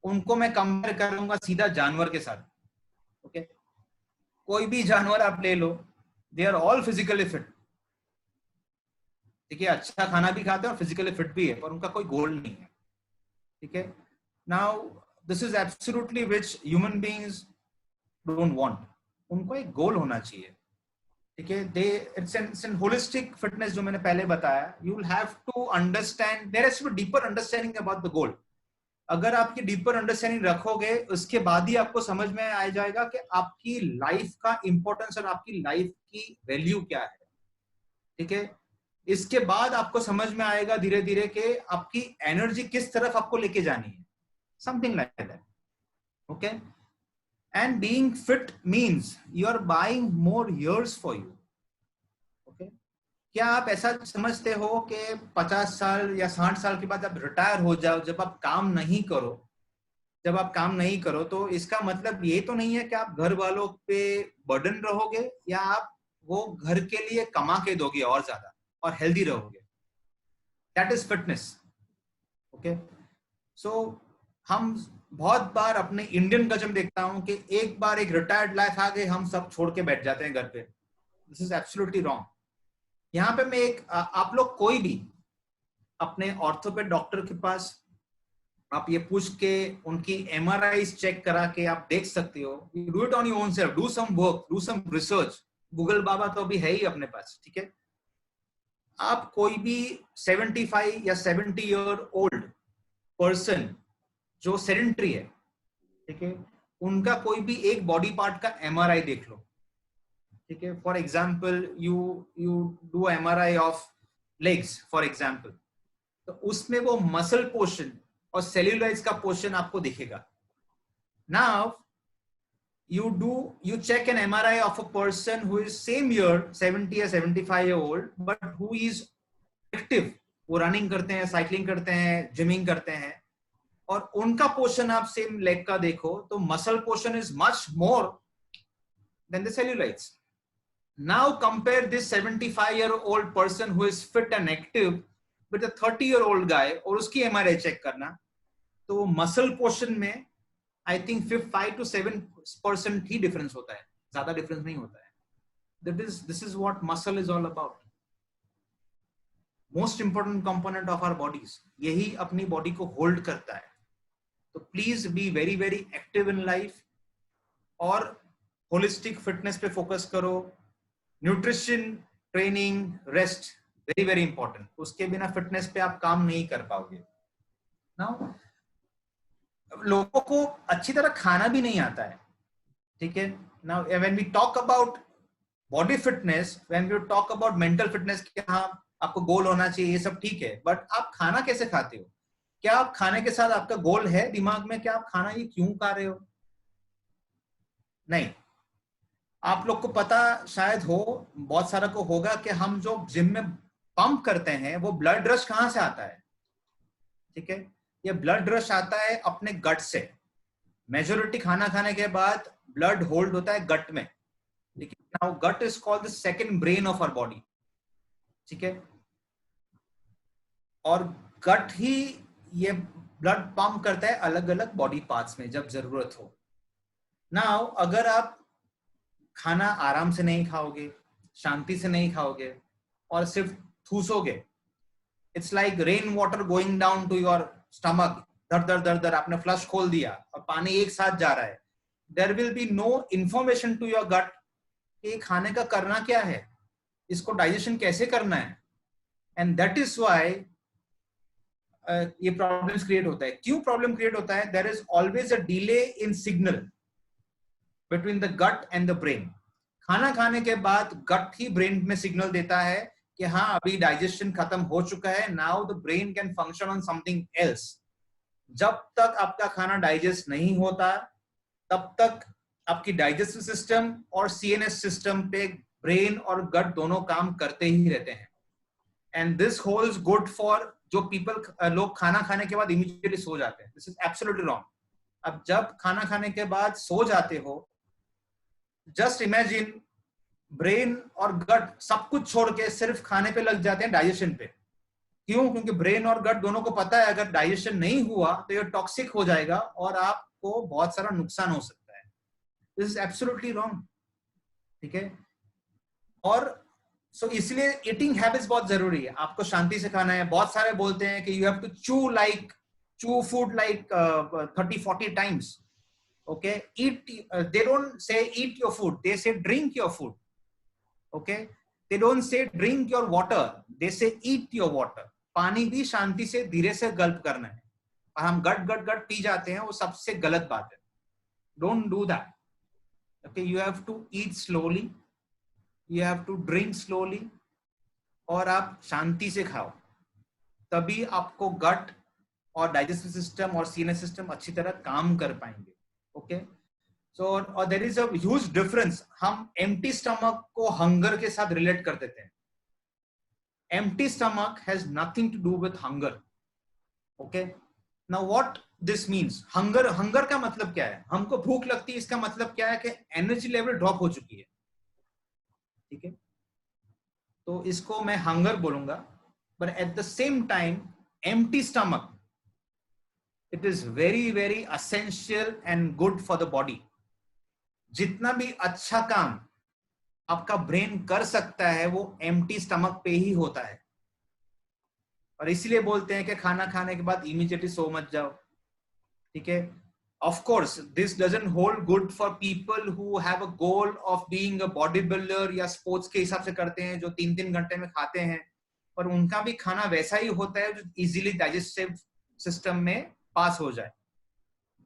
उनको मैं कंपेयर करूंगा सीधा जानवर के साथ। ओके, कोई भी जानवर आप ले लो, they are all physically fit. ठीक है, अच्छा खाना भी खाते हैं और फिजिकली फिट भी है, पर उनका कोई गोल नहीं है। ठीक है, now this is absolutely which human beings don't want. उनको एक गोल होना चाहिए। ठीक है, they it's an holistic fitness जो मैंने पहले बताया। You will have to understand, there has to be deeper understanding about the goal. अगर आपकी डीपर अंडरस्टैंडिंग रखोगे, उसके बाद ही आपको समझ में आ जाएगा कि आपकी लाइफ का इंपॉर्टेंस और आपकी लाइफ की वैल्यू क्या है। ठीक है, इसके बाद आपको समझ में आएगा धीरे धीरे कि आपकी एनर्जी किस तरफ आपको लेके जानी है, something like that. Okay, and being fit means you are buying more years for you. Okay, क्या आप ऐसा समझते हो कि 50 साल या 60 साल के बाद आप रिटायर हो जाओ, जब आप काम नहीं करो, जब आप काम नहीं करो, तो इसका मतलब ये तो नहीं है कि आप घर वालों पे बर्डन रहोगे, या आप वो घर के लिए कमा के दोगे और ज्यादा और हेल्दी रहोगे। That is fitness. ओके, सो हम बहुत बार अपने इंडियन कल्चर में देखता हूं कि एक बार एक रिटायर्ड लाइफ आ गई, हम सब छोड़ के बैठ जाते हैं घर पे। This is absolutely wrong. यहाँ पे मैं एक आप लोग कोई भी अपने ऑर्थोपेड डॉक्टर के पास आप ये पूछ के उनकी एमआरआई चेक करा के आप देख सकते हो। You do it on your own self, do some work, do some research. Google बाबा तो अभी है ही अपने पास। ठीक है, आप कोई भी 75 या 70 ईयर ओल्ड पर्सन जो सेडेंटरी है, ठीक है, उनका कोई भी एक बॉडी पार्ट का एमआरआई देख लो। ठीक है, for example you you do MRI of legs for example, तो उसमें वो मसल पोर्शन और सेल्यूलाइज का पोर्शन आपको दिखेगा। Now you check an MRI of a person who is same year 70 or 75 year old but who is active, वो running करते हैं, साइकिलिंग करते हैं, जिमिंग करते हैं, और उनका पोर्शन आप सेम लेग का देखो तो muscle portion is much more than the cellulites. Now compare this 75-year-old person who is fit and active with a 30-year-old guy और उसकी एमआरआई चेक करना, तो मसल पोर्शन में आई थिंक 5-7% ही डिफरेंस होता है, ज्यादा डिफरेंस नहीं होता है। This is what muscle is all about. Most important component of our bodies, यही अपनी बॉडी को होल्ड करता है। तो please be very very active in life और होलिस्टिक फिटनेस पे फोकस करो। Nutrition, training, rest very very important. उसके बिना फिटनेस पे आप काम नहीं कर पाओगे। नाउ लोगों को अच्छी तरह खाना भी नहीं आता है। ठीक है, now when we talk about body fitness, when we talk about mental fitness, कि हाँ आपको गोल होना चाहिए, ये सब ठीक है, बट आप खाना कैसे खाते हो? क्या आप खाने के साथ आपका गोल है दिमाग में, क्या आप खाना ये क्यों खा रहे हो? नहीं। आप लोग को पता शायद हो, बहुत सारा को होगा, कि हम जो जिम में पंप करते हैं वो ब्लड रश कहां से आता है? ठीक है, ये ब्लड रश आता है अपने गट से। मेजोरिटी खाना खाने के बाद ब्लड होल्ड होता है गट में, लेकिन now gut is called the second brain of our body. ठीक है, और गट ही ये ब्लड पंप करता है अलग अलग बॉडी पार्ट्स में जब जरूरत हो। नाउ अगर आप खाना आराम से नहीं खाओगे, शांति से नहीं खाओगे और सिर्फ ठूसोगे, it's like rain water going down to your stomach. दर दर दर दर आपने फ्लश खोल दिया और पानी एक साथ जा रहा है। There will be no information to your gut कि खाने का करना क्या है, इसको डाइजेशन कैसे करना है। एंड दैट इज व्हाई ये प्रॉब्लम्स क्रिएट होता है। क्यों प्रॉब्लम क्रिएट होता है? There is always a delay in signal between the gut and the brain. खाना खाने के बाद गट ही ब्रेन में सिग्नल देता है कि हाँ अभी डाइजेशन खत्म हो चुका है, now the brain can function on something else. जब तक आपका खाना डाइजेस्ट नहीं होता तब तक आपकी डाइजेस्टिव सिस्टम और सीएनएस सिस्टम पे ब्रेन और गट दोनों काम करते ही रहते हैं। And this holds good for जो लोग खाना खाने के बाद इमीडिएटली सो जाते हैं। This is absolutely wrong. अब जब खाना खाने के बाद सो जाते हो, जस्ट इमेजिन ब्रेन और गट सब कुछ छोड़ के सिर्फ खाने पे लग जाते हैं, डाइजेशन पे। क्यों? क्योंकि ब्रेन और गट दोनों को पता है अगर डाइजेशन नहीं हुआ तो ये टॉक्सिक हो जाएगा और आपको बहुत सारा नुकसान हो सकता है। This is absolutely wrong. ठीक है, और सो इसलिए ईटिंग हैबिट्स बहुत जरूरी है। आपको शांति से खाना है। बहुत सारे बोलते हैं कि you have to chew food like 30-40 times. Okay, they don't say eat your food, they say drink your food. Okay, they don't say drink your water, they say eat your water. पानी भी शांति से धीरे से गल्प करना है। और हम गट गट गट P जाते हैं, वो सबसे गलत बात है। Don't do that. Okay, you have to eat slowly, you have to drink slowly, और आप शांति से खाओ, तभी आपको गट और डाइजेस्टिव सिस्टम और सीएनएस सिस्टम अच्छी तरह काम कर पाएंगे। ओके, सो और there is a huge difference. हम एम्प्टी स्टमक को हंगर के साथ रिलेट कर देते हैं। Empty stomach has nothing to do with hunger. Okay, now what this means, hunger का मतलब क्या है? हमको भूख लगती है, इसका मतलब क्या है कि एनर्जी लेवल ड्रॉप हो चुकी है। ठीक है, तो इसको मैं हंगर बोलूंगा। But at the same time empty stomach, it is very very essential and good for the body. जितना भी अच्छा काम आपका ब्रेन कर सकता है वो एम्प्टी स्टमक पे ही होता है। और इसलिए बोलते हैं कि खाना खाने के बाद इमीडिएटली सो मत जाओ। ठीक है, of course this doesn't hold good for people who have a goal of being a bodybuilder या स्पोर्ट्स के हिसाब से करते हैं, जो 3-3 घंटे में खाते हैं। पर उनका भी खाना वैसा ही होता है जो इजीली डाइजेस्टिव सिस्टम में पास हो जाए।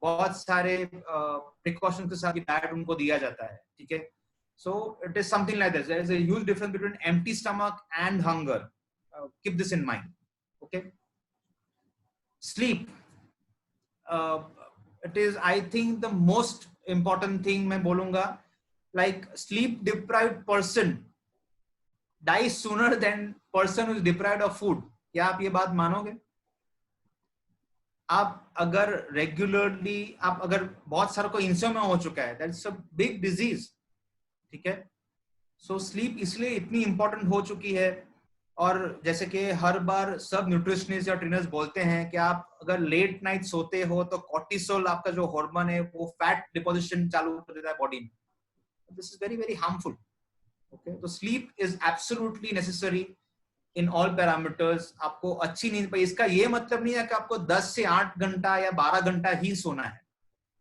बहुत सारे प्रिकॉशन के साथ डाइट उनको दिया जाता है। ठीक है, so it is something like this. There is a huge difference between empty stomach and hunger. Keep this in mind. Okay, sleep, it is I think the most important thing मैं बोलूंगा। Like sleep deprived person dies sooner than person who is deprived of food. क्या आप ये बात मानोगे? आप अगर regularly, आप अगर बहुत सारा कोई इंसोम्निया हो चुका है, दैट्स अ बिग डिजीज। ठीक है, सो स्लीप इसलिए इतनी इंपॉर्टेंट हो चुकी है। और जैसे कि हर बार सब न्यूट्रिशनिस्ट या ट्रेनर्स बोलते हैं कि आप अगर लेट नाइट सोते हो तो कॉर्टिसोल, आपका जो हार्मोन है, वो फैट डिपोजिशन चालू कर देता है बॉडी में। This is very very harmful. Okay, तो sleep is absolutely necessary in all parameters. आपको अच्छी नींद पाई, इसका ये मतलब नहीं है कि आपको 10 से 8 घंटा या 12 घंटा ही सोना है।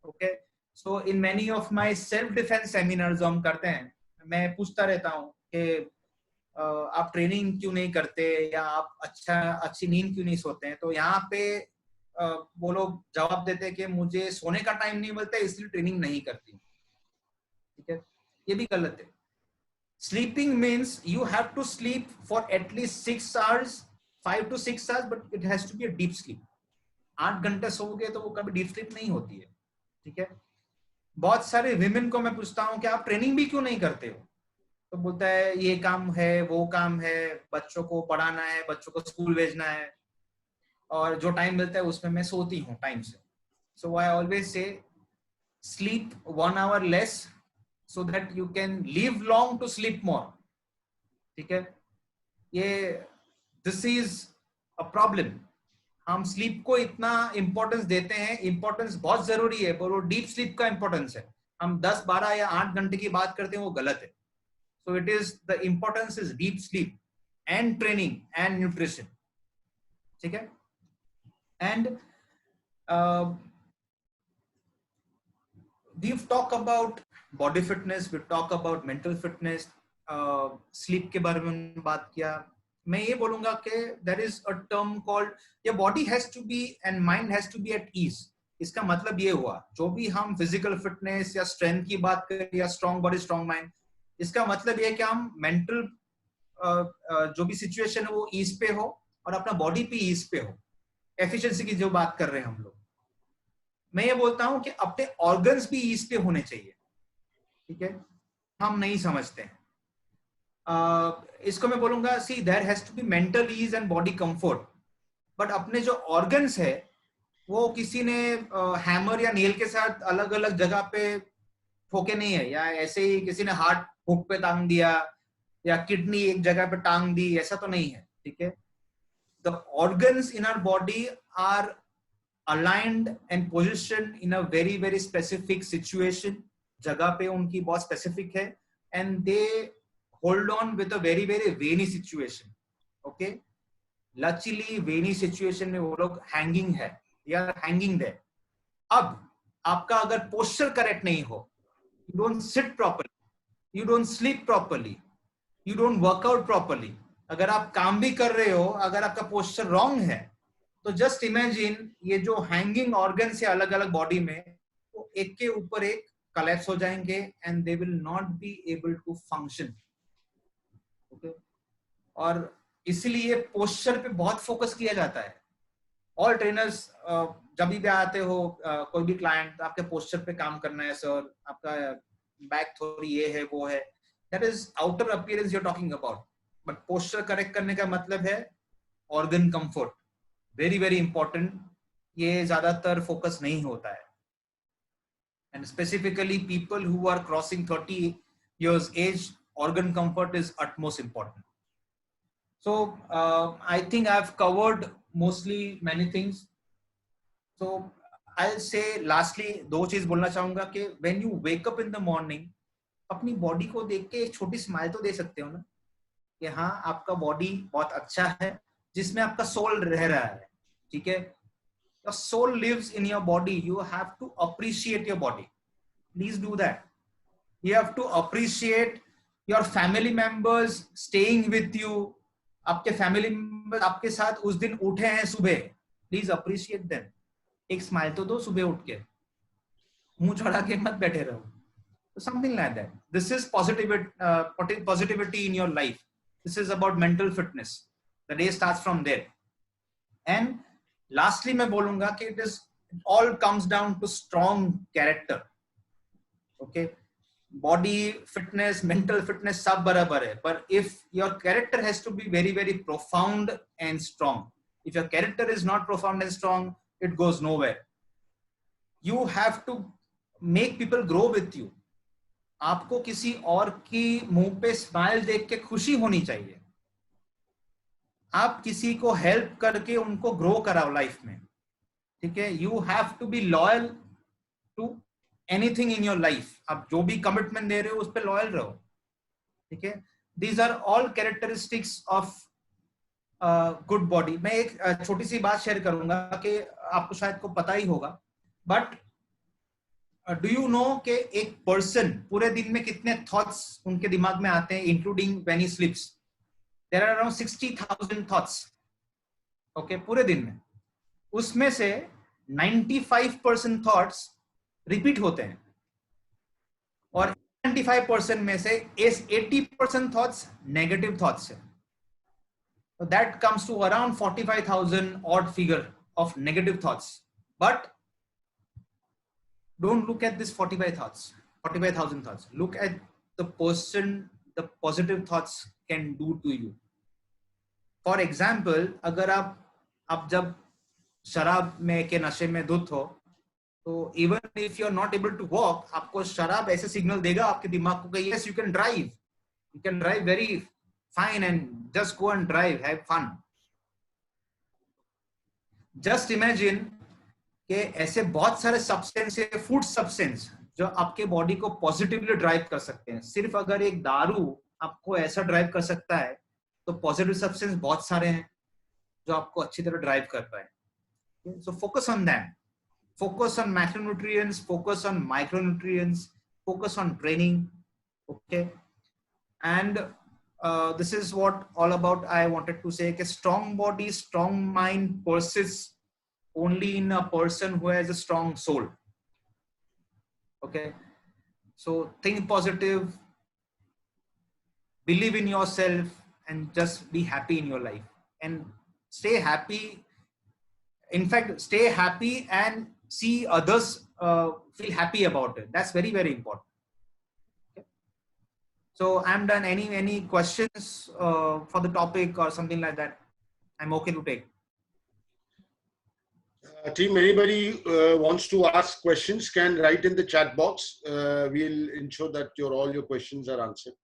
Okay, so in many of my self defence seminar जो हम करते हैं, मैं पूछता रहता हूँ कि आप ट्रेनिंग क्यों नहीं करते या आप अच्छी नींद क्यों नहीं सोते हैं। तो यहाँ पे वो लोग जवाब देते हैं कि मुझे सोने का टाइम नहीं मिलता इसलिए ट्रेनिंग नहीं करती। ठीक है, ये भी गलत है। Sleeping means you have to sleep for at least 6 hours, 5 to 6 hours, but it has to be a deep sleep. 8 घंटे सोओगे तो वो कभी डीप स्लीप नहीं होती है। ठीक है, बहुत सारे विमेन को मैं पूछता हूँ कि आप ट्रेनिंग भी क्यों नहीं करते हो? तो बोलता है ये काम है, वो काम है, बच्चों को पढ़ाना है, बच्चों को स्कूल भेजना है, और जो टाइम मिलता है उसमें मैं सोती हूँ टाइम से। सो I always say sleep 1 hour less so that you can live long to sleep more. ठीक है, ये this is a problem. हम स्लीप को इतना इंपॉर्टेंस देते हैं, इंपॉर्टेंस बहुत जरूरी है, पर वो डीप स्लीप का इंपॉर्टेंस है। हम 10, 12 या 8 घंटे की बात करते हैं, वो गलत है। So it is the importance is deep sleep and training and nutrition. ठीक है, and we've talked about body fitness, we talk about mental fitness, sleep के बारे में बात किया। मैं ये बोलूंगा कि there is a term called your body has to be and mind has to be at ease. इसका मतलब ये हुआ, जो भी हम फिजिकल फिटनेस या स्ट्रेंथ की बात करें या स्ट्रॉन्ग बॉडी स्ट्रॉन्ग माइंड, इसका मतलब ये है कि हम मेंटल जो भी सिचुएशन है वो ईज पे हो और अपना बॉडी पे ईज पे हो। एफिशिएंसी की जो बात कर रहे हैं हम लोग, मैं ये बोलता हूं कि अपने ऑर्गन्स भी ईज पे होने चाहिए, ठीक है, हम नहीं समझते हैं। इसको मैं बोलूंगा, see there has to be mental ease and body comfort, but अपने जो ऑर्गन्स है वो किसी ने हैमर या नेल के साथ अलग अलग जगह पे ठोके नहीं है, या ऐसे ही किसी ने हार्ट हुक पे टांग दिया या किडनी एक जगह पे टांग दी, ऐसा तो नहीं है, ठीक है। The organs in our body are aligned and positioned in a very very specific situation, जगह पे उनकी बहुत specific है, and they hold on with a very very veiny situation, okay, luckily veiny situation में वो लोग hanging है, they are hanging there। अब आपका अगर posture correct नहीं हो, you don't sit properly, you don't sleep properly, you don't work out properly, अगर आप काम भी कर रहे हो, अगर आपका posture wrong है, तो जस्ट इमेजिन ये जो हैंगिंग ऑर्गन से अलग अलग बॉडी में वो एक के ऊपर एक कलेप्स हो जाएंगे and they will not be able to function, okay. और इसलिए पोस्चर पे बहुत फोकस किया जाता है। ऑल ट्रेनर्स जब भी आते हो, कोई भी क्लाइंट, आपके पोस्चर पे काम करना है सर, आपका बैक थोड़ी ये है वो है, that is outer appearance you are talking about, but posture correct करने का मतलब है organ comfort, very very important. ये ज्यादातर फोकस नहीं होता है, and specifically people who are crossing 30 years एज, organ comfort is utmost important. So I think I've covered mostly many things. So I'll say lastly दो चीज बोलना चाहूंगा कि when you wake up in the morning, अपनी body को देख के एक छोटी स्माइल तो दे सकते हो ना, कि हाँ आपका बॉडी बहुत अच्छा है जिसमें आपका सोल रह रहा है, ठीक है। Your soul lives in your body, you have to appreciate your body, please do that। You have to appreciate your family members staying with you, आपके फैमिली मेंबर आपके साथ उस दिन उठे हैं सुबह, प्लीज अप्रिशिएट देम, एक स्माइल तो दो सुबह उठ के, मुंह चढ़ा के मत बैठे रहो, something like that। This is positivity in your life, this is about mental fitness, the day starts from there। And lastly मैं बोलूंगा कि it all comes down to strong character, okay। body fitness, mental fitness सब बराबर है, पर if your character has to be very very profound and strong, if your character is not profound and strong, it goes nowhere। you have to make people grow with you, आपको किसी और की मुंह पे स्माइल देख के खुशी होनी चाहिए, आप किसी को हेल्प करके उनको ग्रो कराओ लाइफ में, ठीक है। You have to be loyal to anything in your life, आप जो भी कमिटमेंट दे रहे हो उस पर लॉयल रहो, ठीक है। These are all characteristics of good body. मैं एक छोटी सी बात शेयर करूंगा कि आपको शायद को पता ही होगा, बट डू यू नो कि एक पर्सन पूरे दिन में कितने थॉट्स उनके दिमाग में आते हैं, including when he sleeps? There are around 60,000 thoughts, okay, पूरे दिन में। उसमें से 95% थॉट्स रिपीट होते हैं, और 95% में से 80% थॉट्स नेगेटिव थॉट्स है। So that comes to around 45,000 odd figure of negative thoughts. But don't look at this 45,000 thoughts. Look at the person the positive thoughts can do to you. For example, अगर आप जब शराब में के नशे में धुत हो, तो even if you are not able to walk, आपको शराब ऐसे सिग्नल देगा आपके दिमाग को कि yes you can drive very fine and just go and drive, have fun. Just imagine कि ऐसे बहुत सारे सब्सटेंस है, फूड सब्सटेंस, जो आपके बॉडी को पॉजिटिवली ड्राइव कर सकते हैं। सिर्फ अगर एक दारू आपको ऐसा ड्राइव कर सकता है, तो पॉजिटिव सब्सटेंस बहुत सारे हैं जो आपको अच्छी तरह ड्राइव कर पाए। So focus on that, focus on macronutrients, focus on micronutrients, focus on training, okay। And this is what all about I wanted to say, a strong body, strong mind persists only in a person who has a strong soul, okay। So think positive, believe in yourself, and just be happy in your life and stay happy. In fact, stay happy and see others feel happy about it. That's very, very important. Okay. So I'm done. Any questions for the topic or something like that? I'm okay to take. Team, anybody wants to ask questions can write in the chat box. We'll ensure that all your questions are answered.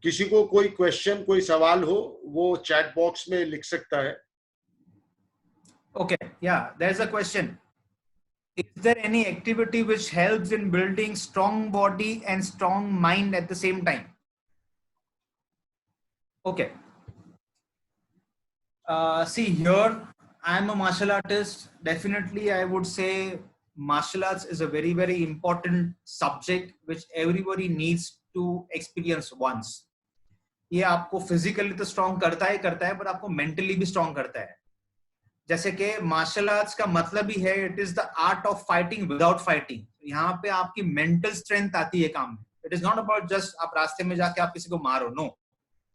किसी को कोई question कोई सवाल हो वो chat box में लिख सकता है. Okay, yeah, there's a question. Is there any activity which helps in building strong body and strong mind at the same time? Okay. See here, I'm a martial artist. Definitely, I would say martial arts is a very, very important subject which everybody needs to experience once. ये आपको physically तो strong करता है पर आपको mentally भी strong करता है. जैसे कि मार्शल आर्ट्स का मतलब ही है it is the art of fighting without fighting. यहाँ पे आपकी मेंटल स्ट्रेंथ आती है काम में. It is not about just आप रास्ते में जाके आप किसी को मारो. No,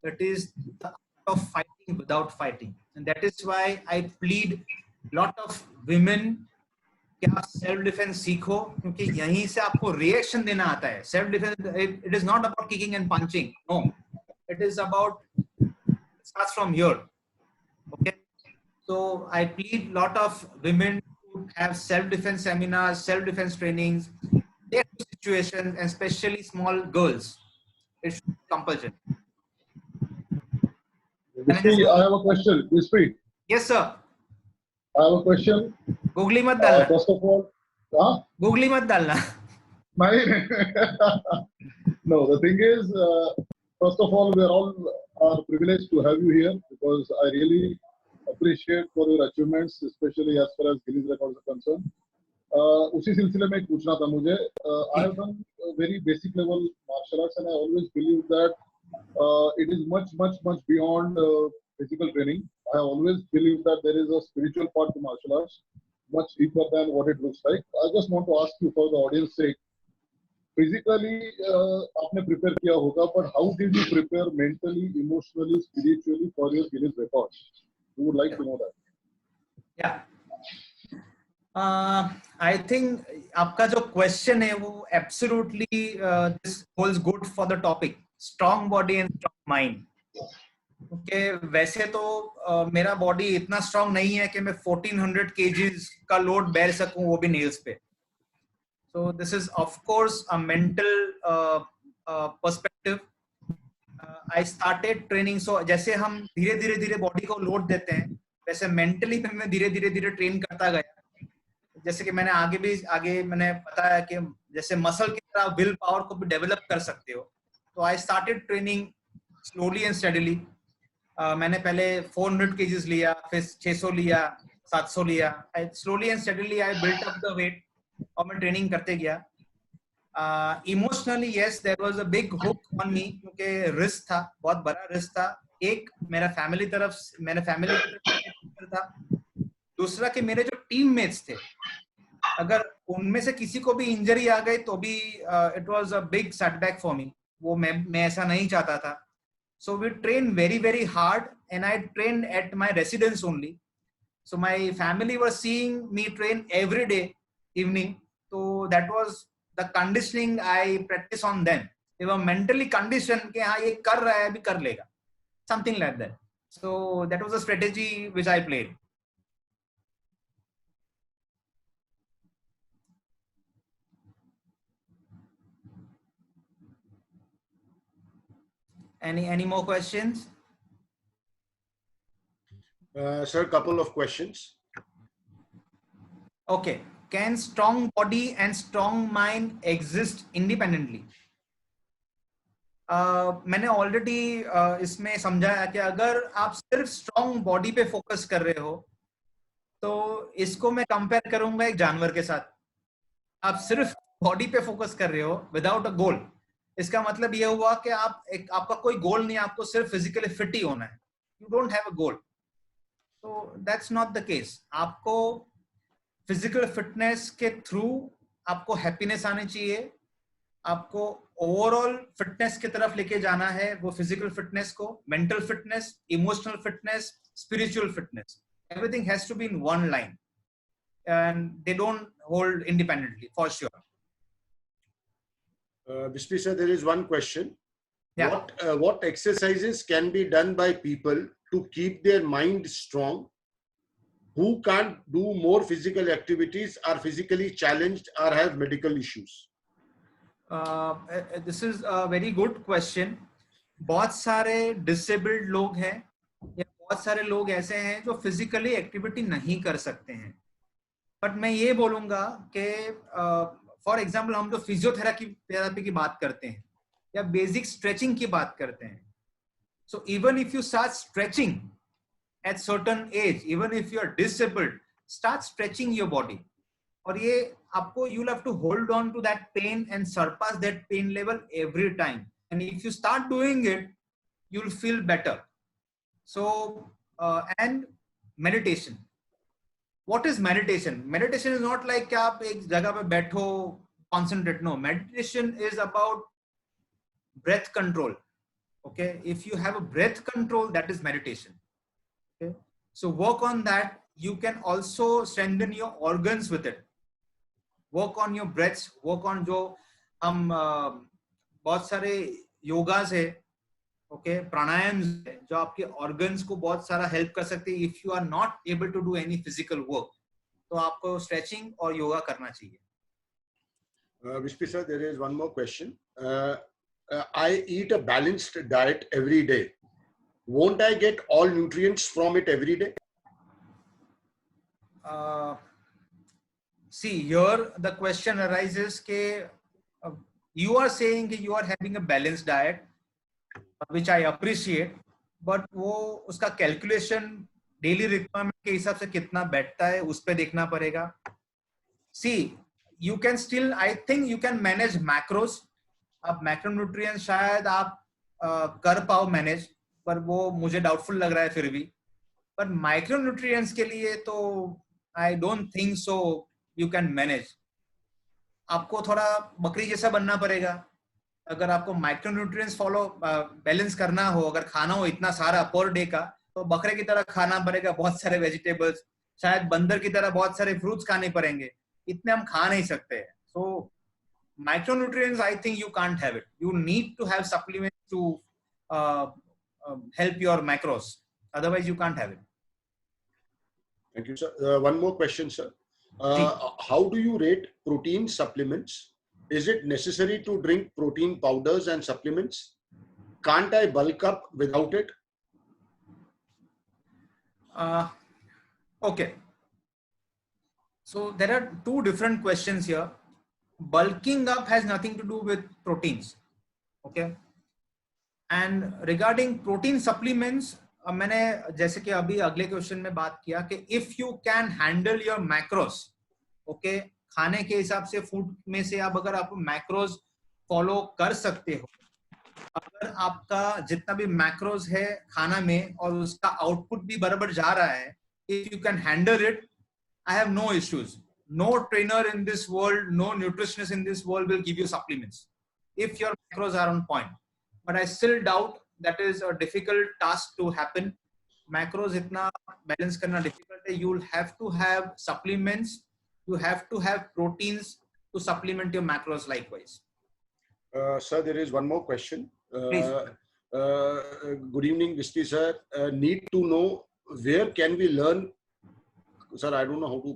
it is the art of fighting without fighting. And that is why I plead lot of women कि आप सेल्फ डिफेंस सीखो, क्योंकि यहीं से आपको रिएक्शन देना आता है. Self defence, it is not about kicking and punching. No, it is about, it starts from here. Okay, so I plead lot of women to have self-defense seminars, self-defense trainings, their situations, and especially small girls. It should be compulsory. I have a question. Wispy. Yes, sir. I have a question. Googly mat dalna. First of all, Googly mat dalna. No, the thing is, first of all, we are all privileged to have you here because I really appreciate for your achievements, especially as far as Guinness records are concerned. उसी सिलसिले में पूछना था मुझे. I have done very basic level martial arts and I always believe that it is much beyond physical training. I always believe that there is a spiritual part to martial arts, much deeper than what it looks like. I just want to ask you for the audience sake, physically आपने prepare किया होगा, but how did you prepare mentally, emotionally, spiritually for your Guinness records? We would like to know that. Yeah. I think आपका जो question है वो absolutely this holds good for the topic, strong body and strong mind. Okay, वैसे तो मेरा body इतना strong नहीं है कि मैं 1400 kgs का load bear सकूं, वो भी nails पे. So this is of course a mental perspective. I started training. So जैसे हम धीरे बॉडी को लोड देते हैं, वैसे मेंटली भी मैं धीरे ट्रेन करता गया. जैसे कि मैंने आगे मैंने बताया कि जैसे मसल की तरह विल पावर को भी डेवलप कर सकते हो. तो I started training slowly and steadily. मैंने पहले 400 kgs लिया, फिर 600 लिया, 700 लिया. Slowly and steadily I built up the weight और मैं ट्रेनिंग करते गया. Emotionally yes, there was a big hook on me, क्योंकि रिस्क था, बहुत बड़ा रिस्क था. एक मेरा फैमिली था, दूसरा कि मेरे जो टीममेट्स थे, अगर उनमें से किसी को भी इंजरी आ गई तो भी it was a big setback for me. वो मैं ऐसा नहीं चाहता था. So we train very hard and I train at my residence only. So my family was seeing me train every day evening. So that was the conditioning I practice on them. They were mentally conditioned कि हाँ ये कर रहा है, अभी कर लेगा, something like that. So that was a strategy which I played. Any more questions? Sir, couple of questions. Okay. Can strong body and strong mind exist independently? मैंने ऑलरेडी इसमें समझाया कि अगर आप सिर्फ स्ट्रॉन्ग बॉडी पे फोकस कर रहे हो तो इसको मैं कंपेयर करूंगा एक जानवर के साथ. आप सिर्फ बॉडी पे फोकस कर रहे हो विदाउट अ गोल. इसका मतलब यह हुआ कि आपका कोई गोल नहीं, आपको सिर्फ फिजिकली फिट ही होना है. यू डोंट हैव अ गोल. तो दैट्स नॉट द केस. आपको फिजिकल फिटनेस के थ्रू आपको हैप्पीनेस आनी चाहिए, आपको ओवरऑल फिटनेस की तरफ लेके जाना है, वो फिजिकल फिटनेस को, mental fitness, emotional fitness, spiritual fitness, everything has to be in one line and they don't hold independently for sure. Vishnu sir, there is one question. Yeah. What exercises can be done by people to keep their mind strong who can't do more physical activities, are physically challenged, or have medical issues? This is a very good question. बहुत सारे disabled लोग हैं या बहुत सारे लोग ऐसे हैं जो फिजिकली एक्टिविटी नहीं कर सकते हैं. बट मैं ये बोलूंगा कि फॉर एग्जाम्पल हम जो फिजियोथेरेपी की बात करते हैं या बेसिक स्ट्रेचिंग की बात करते हैं, so even if you start stretching at certain age, even if you are disabled, start stretching your body. और ये आपको you have to hold on to that pain and surpass that pain level every time. And if you start doing it, you will feel better. So and meditation. What is meditation? Meditation is not like कि आप एक जगह पे बैठो, concentrate. No, meditation is about breath control. Okay, if you have a breath control, that is meditation. Okay, so work on that. You can also strengthen your organs with it. Work on your breaths. Work on जो हम बहुत सारे योगास है, okay, प्राणायाम जो आपके organs को बहुत सारा हेल्प कर सकते हैं. If you are not able to do any physical work, तो आपको स्ट्रेचिंग और योगा करना चाहिए. Vishnu sir, there is one more question. I eat a balanced diet every day. Won't I get all nutrients from it every day? See, here the question arises ke you are saying that you are having a balanced diet, which I appreciate, but वो उसका calculation daily requirement के हिसाब से कितना बैठता है उस पे देखना पड़ेगा. See you can still, I think you can manage macros. आप मैक्रोन्यूट्रिएंट्स शायद आप कर पाओ मैनेज, पर वो मुझे डाउटफुल लग रहा है फिर भी. पर माइक्रोन्यूट्रिएंट्स के लिए तो I don't think so you can manage. आपको थोड़ा बकरी जैसा बनना पड़ेगा. अगर आपको माइक्रोन्यूट्रिएंट्स फॉलो बैलेंस करना हो, अगर खाना हो इतना सारा पर डे का, तो बकरे की तरह खाना पड़ेगा, बहुत सारे वेजिटेबल्स, शायद बंदर की तरह बहुत सारे फ्रूट्स खाने पड़ेंगे. इतने हम खा नहीं सकते. So micronutrients I think you can't have it. You need to have supplements to help your macros, otherwise you can't have it. Thank you, sir. One more question, sir. How do you rate protein supplements? Is it necessary to drink protein powders and supplements? Can't I bulk up without it? Okay. So there are two different questions here. Bulking up has nothing to do with proteins. Okay. And regarding protein supplements, मैंने जैसे कि अभी अगले question में बात किया कि if you can handle your macros, okay, खाने के हिसाब से फूड में से अगर आप मैक्रोज फॉलो कर सकते हो, अगर आपका जितना भी मैक्रोज है खाना में और उसका आउटपुट भी बराबर जा रहा है, if you can handle it, I have no issues. No trainer in this world, no nutritionist in this world will give you supplements if your macros are on point. But I still doubt that is a difficult task to happen. Macros itna balance karna difficult hai. You'll have to have supplements. You have to have proteins to supplement your macros likewise. Sir, there is one more question. Good evening, Vishnu sir. Need to know where can we learn, sir, I don't know how to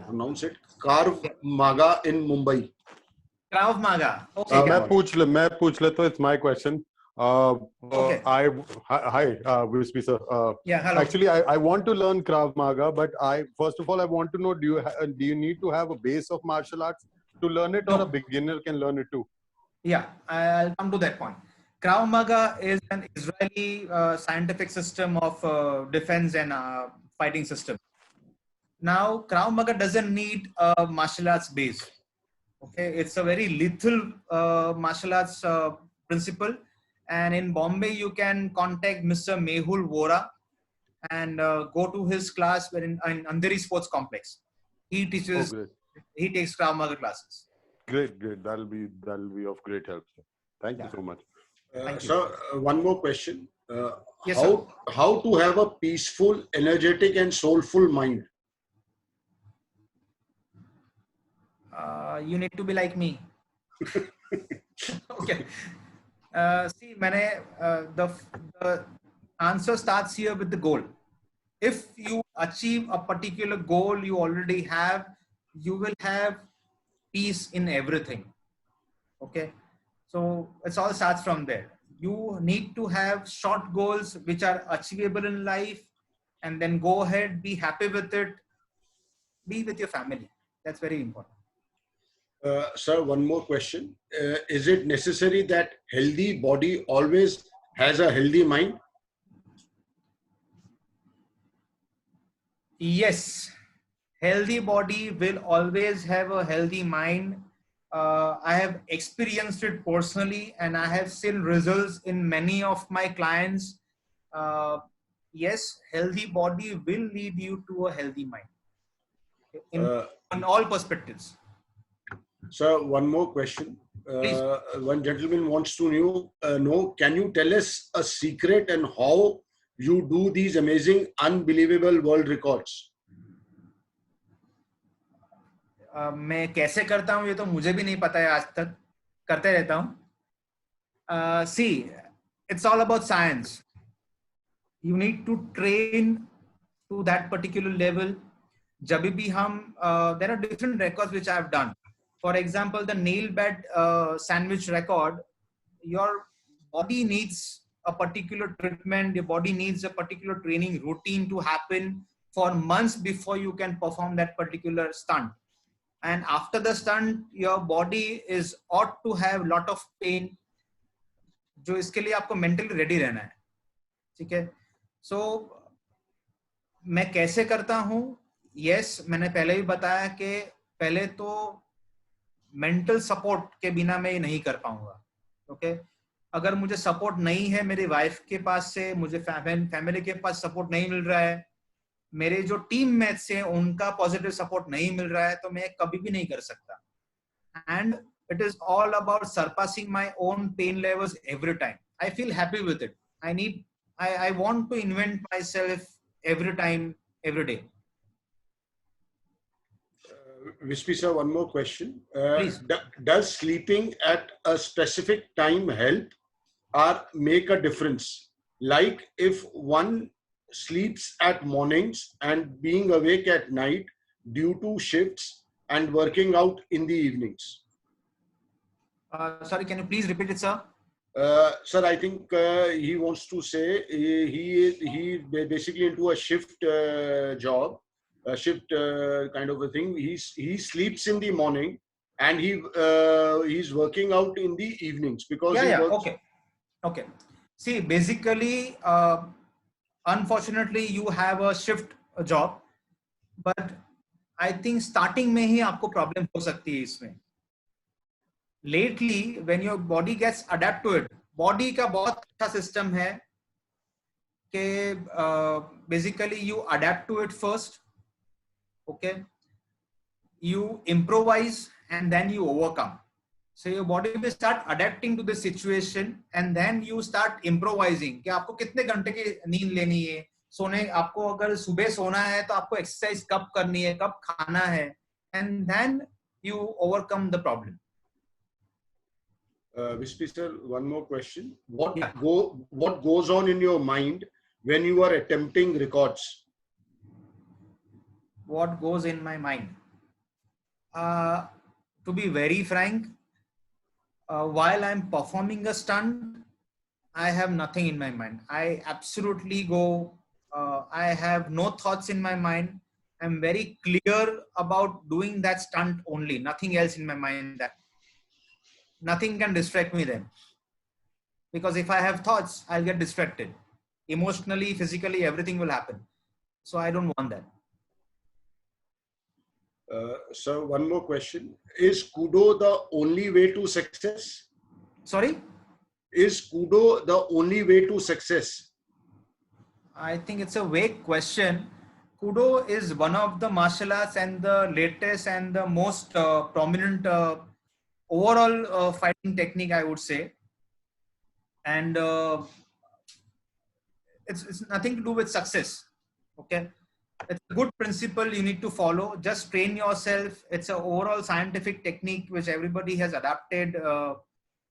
pronounce it, Krav Maga in Mumbai. Krav Maga. Okay. मैं पूछ लेता हूँ. It's my question. Okay. Hi, Vishnu sir. Yeah, hello. Actually, I want to learn Krav Maga, but first of all, I want to know, do you need to have a base of martial arts to learn it, or a beginner can learn it too? Yeah, I'll come to that point. Krav Maga is an Israeli scientific system of defense and fighting system. Now, Krav Maga doesn't need a martial arts base. Okay, it's a very lethal martial arts principle. And in Bombay, you can contact Mr. Mehul Vora and go to his class in Andheri Sports Complex. He teaches. He takes Krav Maga classes. Great. That'll be of great help, sir. Thank you Yeah. so much. Thank you. Sir, one more question. Yes, sir. How to have a peaceful, energetic, and soulful mind? You need to be like me. Okay. See, the answer starts here with the goal. If you achieve a particular goal you already have, you will have peace in everything. Okay. So it all starts from there. You need to have short goals which are achievable in life, and then go ahead, be happy with it, be with your family. That's very important. Sir, one more question. Is it necessary that healthy body always has a healthy mind? Yes, healthy body will always have a healthy mind. I have experienced it personally, and I have seen results in many of my clients. Yes, healthy body will lead you to a healthy mind in all perspectives. Sir, one more question. Please. One gentleman wants to know, can you tell us a secret and how you do these amazing, unbelievable world records? मैं कैसे करता हूँ ये तो मुझे भी नहीं पता है, आज तक करते रहता हूँ. See, it's all about science. You need to train to that particular level. जब भी हम there are different records which I have done. For example, the nail bed sandwich record. Your body needs a particular treatment. Your body needs a particular training routine to happen for months before you can perform that particular stunt. And after the stunt, your body is ought to have lot of pain. जो इसके लिए आपको mentally ready रहना है, ठीक है? So मैं कैसे करता हूँ? Yes, मैंने पहले भी बताया कि पहले तो मेंटल सपोर्ट के बिना मैं ये नहीं कर पाऊंगा. ओके, अगर मुझे सपोर्ट नहीं है मेरी वाइफ के पास से, मुझे फैमिली के पास सपोर्ट नहीं मिल रहा है, मेरे जो टीम मेट्स हैं उनका पॉजिटिव सपोर्ट नहीं मिल रहा है, तो मैं कभी भी नहीं कर सकता. And it is all about surpassing my own pain levels every time. I feel happy with it. I want to invent myself every time, every day. Vishpi sir, one more question. Please. Does sleeping at a specific time help or make a difference? Like if one sleeps at mornings and being awake at night due to shifts and working out in the evenings. Sorry, can you please repeat it, sir? Sir, I think he wants to say he basically into a shift job, a shift kind of a thing. He sleeps in the morning and he's working out in the evenings because he works. Okay. See, basically, unfortunately, you have a shift job, but I think starting में ही आपको problem हो सकती है इसमें. Lately, when your body gets adapt to it, body का बहुत अच्छा system है कि basically you adapt to it first, okay? You improvise and then you overcome. So your body will start adapting to the situation and then you start improvising कि आपको कितने घंटे की नींद लेनी है, सोने आपको अगर सुबह सोना है तो आपको एक्सरसाइज कब करनी है, कब खाना है, and then you overcome the problem. Vishpi sir, one more question. What goes on in your mind when you are attempting records? What goes in my mind? To be very frank, while I'm performing a stunt, I have nothing in my mind. I absolutely go, I have no thoughts in my mind. I'm very clear about doing that stunt only, nothing else in my mind. That nothing can distract me then. Because if I have thoughts, I'll get distracted. Emotionally, physically, everything will happen. So I don't want that. Sir, one more question. Is Kudo the only way to success? Sorry? Is Kudo the only way to success? I think it's a vague question. Kudo is one of the martial arts and the latest and the most prominent overall fighting technique, I would say. And it's nothing to do with success. Okay. It's a good principle you need to follow. Just train yourself. It's an overall scientific technique which everybody has adapted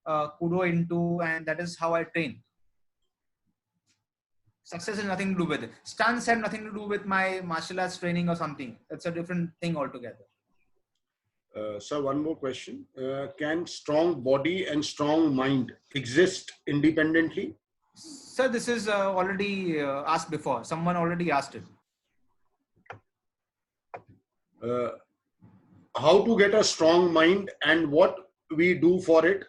kudo into, and that is how I train. Success has nothing to do with it. Stunts have nothing to do with my martial arts training or something. It's a different thing altogether. Sir, one more question. Can strong body and strong mind exist independently? Sir, this is already asked before. Someone already asked it. How to get a strong mind and what we do for it?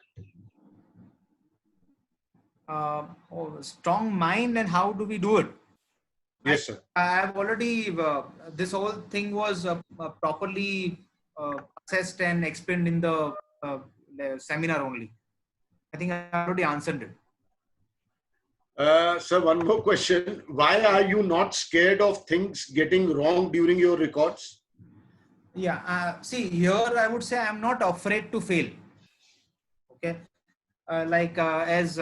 Strong mind and how do we do it? Yes, sir. I've already, this whole thing was properly assessed and explained in the seminar only. I think I already answered it. Sir, one more question. Why are you not scared of things getting wrong during your records? Yeah, see, here I would say I'm not afraid to fail. Okay. As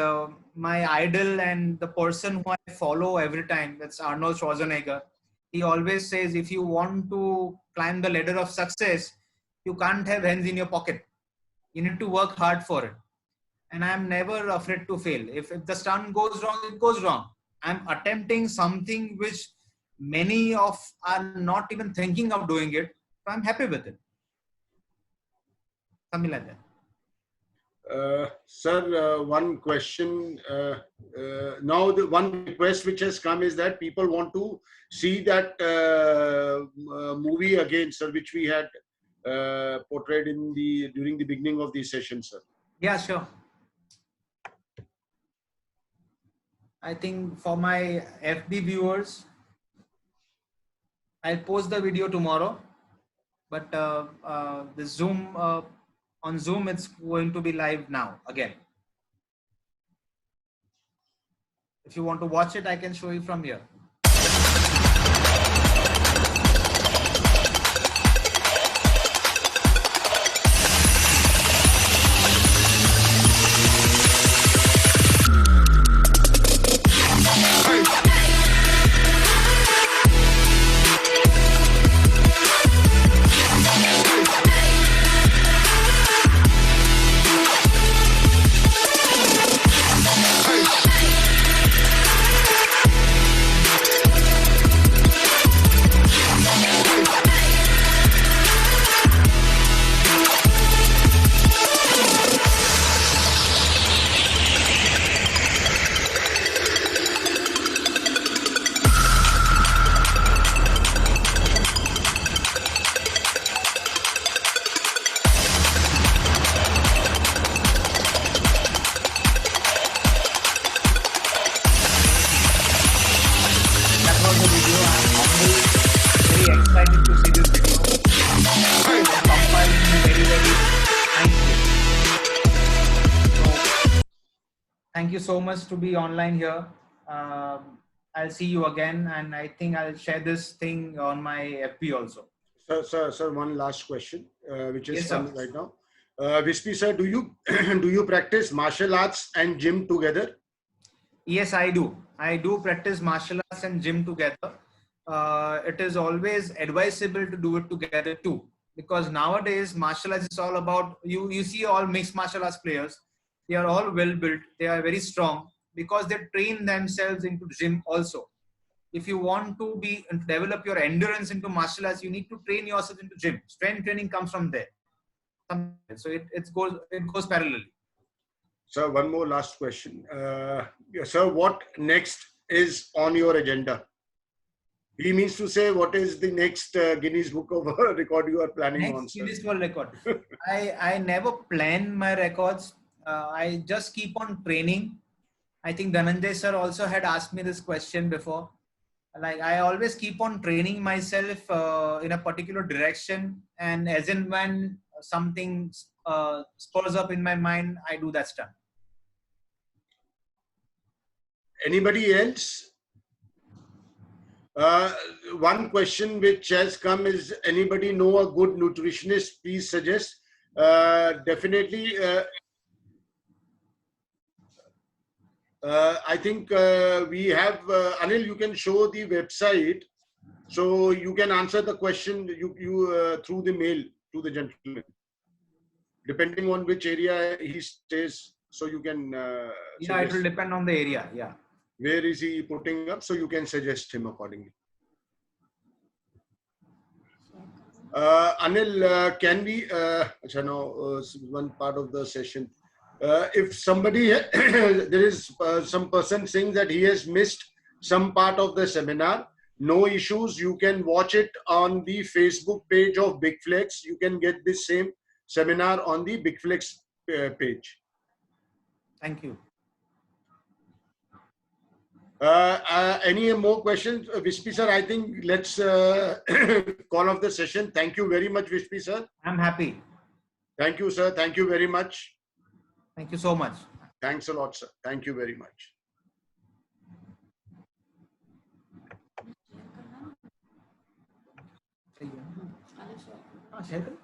my idol and the person who I follow every time, that's Arnold Schwarzenegger. He always says, if you want to climb the ladder of success, you can't have hands in your pocket. You need to work hard for it. And I'm never afraid to fail. If the stunt goes wrong, it goes wrong. I'm attempting something which many of are not even thinking of doing it. So I'm happy with it. Something like that. Sir, one question. Now, the one request which has come is that people want to see that movie again, sir, which we had portrayed in during the beginning of the session, sir. Yeah, sure. I think for my FB viewers, I'll post the video tomorrow. But the Zoom on Zoom, it's going to be live now again. If you want to watch it, I can show you from here. Thank you so much to be online here. I'll see you again, and I think I'll share this thing on my FB also. Sir, one last question, which is Yes, coming sir. right now. Vispi sir, do you do you practice martial arts and gym together? Yes, I do. I do practice martial arts and gym together. It is always advisable to do it together too, because nowadays martial arts is all about you see all mixed martial arts players. They are all well built. They are very strong because they train themselves into gym also. If you want to develop your endurance into martial arts, you need to train yourself into gym. Strength training comes from there. So it goes parallelly. Sir, one more last question. Sir, what next is on your agenda? He means to say, what is the next Guinness Book of Record you are planning on, Next sir? Guinness World Record. I never plan my records. I just keep on training. I think Dhananjay sir also had asked me this question before. Like, I always keep on training myself in a particular direction, and as and when something spurs up in my mind, I do that stuff. Anybody else? One question which has come is, anybody know a good nutritionist? Please suggest. Definitely. I think we have Anil. You can show the website, so you can answer the question through the mail to the gentleman, depending on which area he stays. So you can Yeah, it will depend on the area. Yeah. where is he putting up, so you can suggest him accordingly. Anil, can we? One part of the session. If somebody, there is some person saying that he has missed some part of the seminar, no issues. You can watch it on the Facebook page of BigFlex. You can get this same seminar on the BigFlex page. Thank you. Any more questions? Vishpi sir, I think let's call off the session. Thank you very much, Vishpi sir. I'm happy. Thank you, sir. Thank you very much. Thank you so much. Thanks a lot, sir. Thank you very much. हाँ, share करो।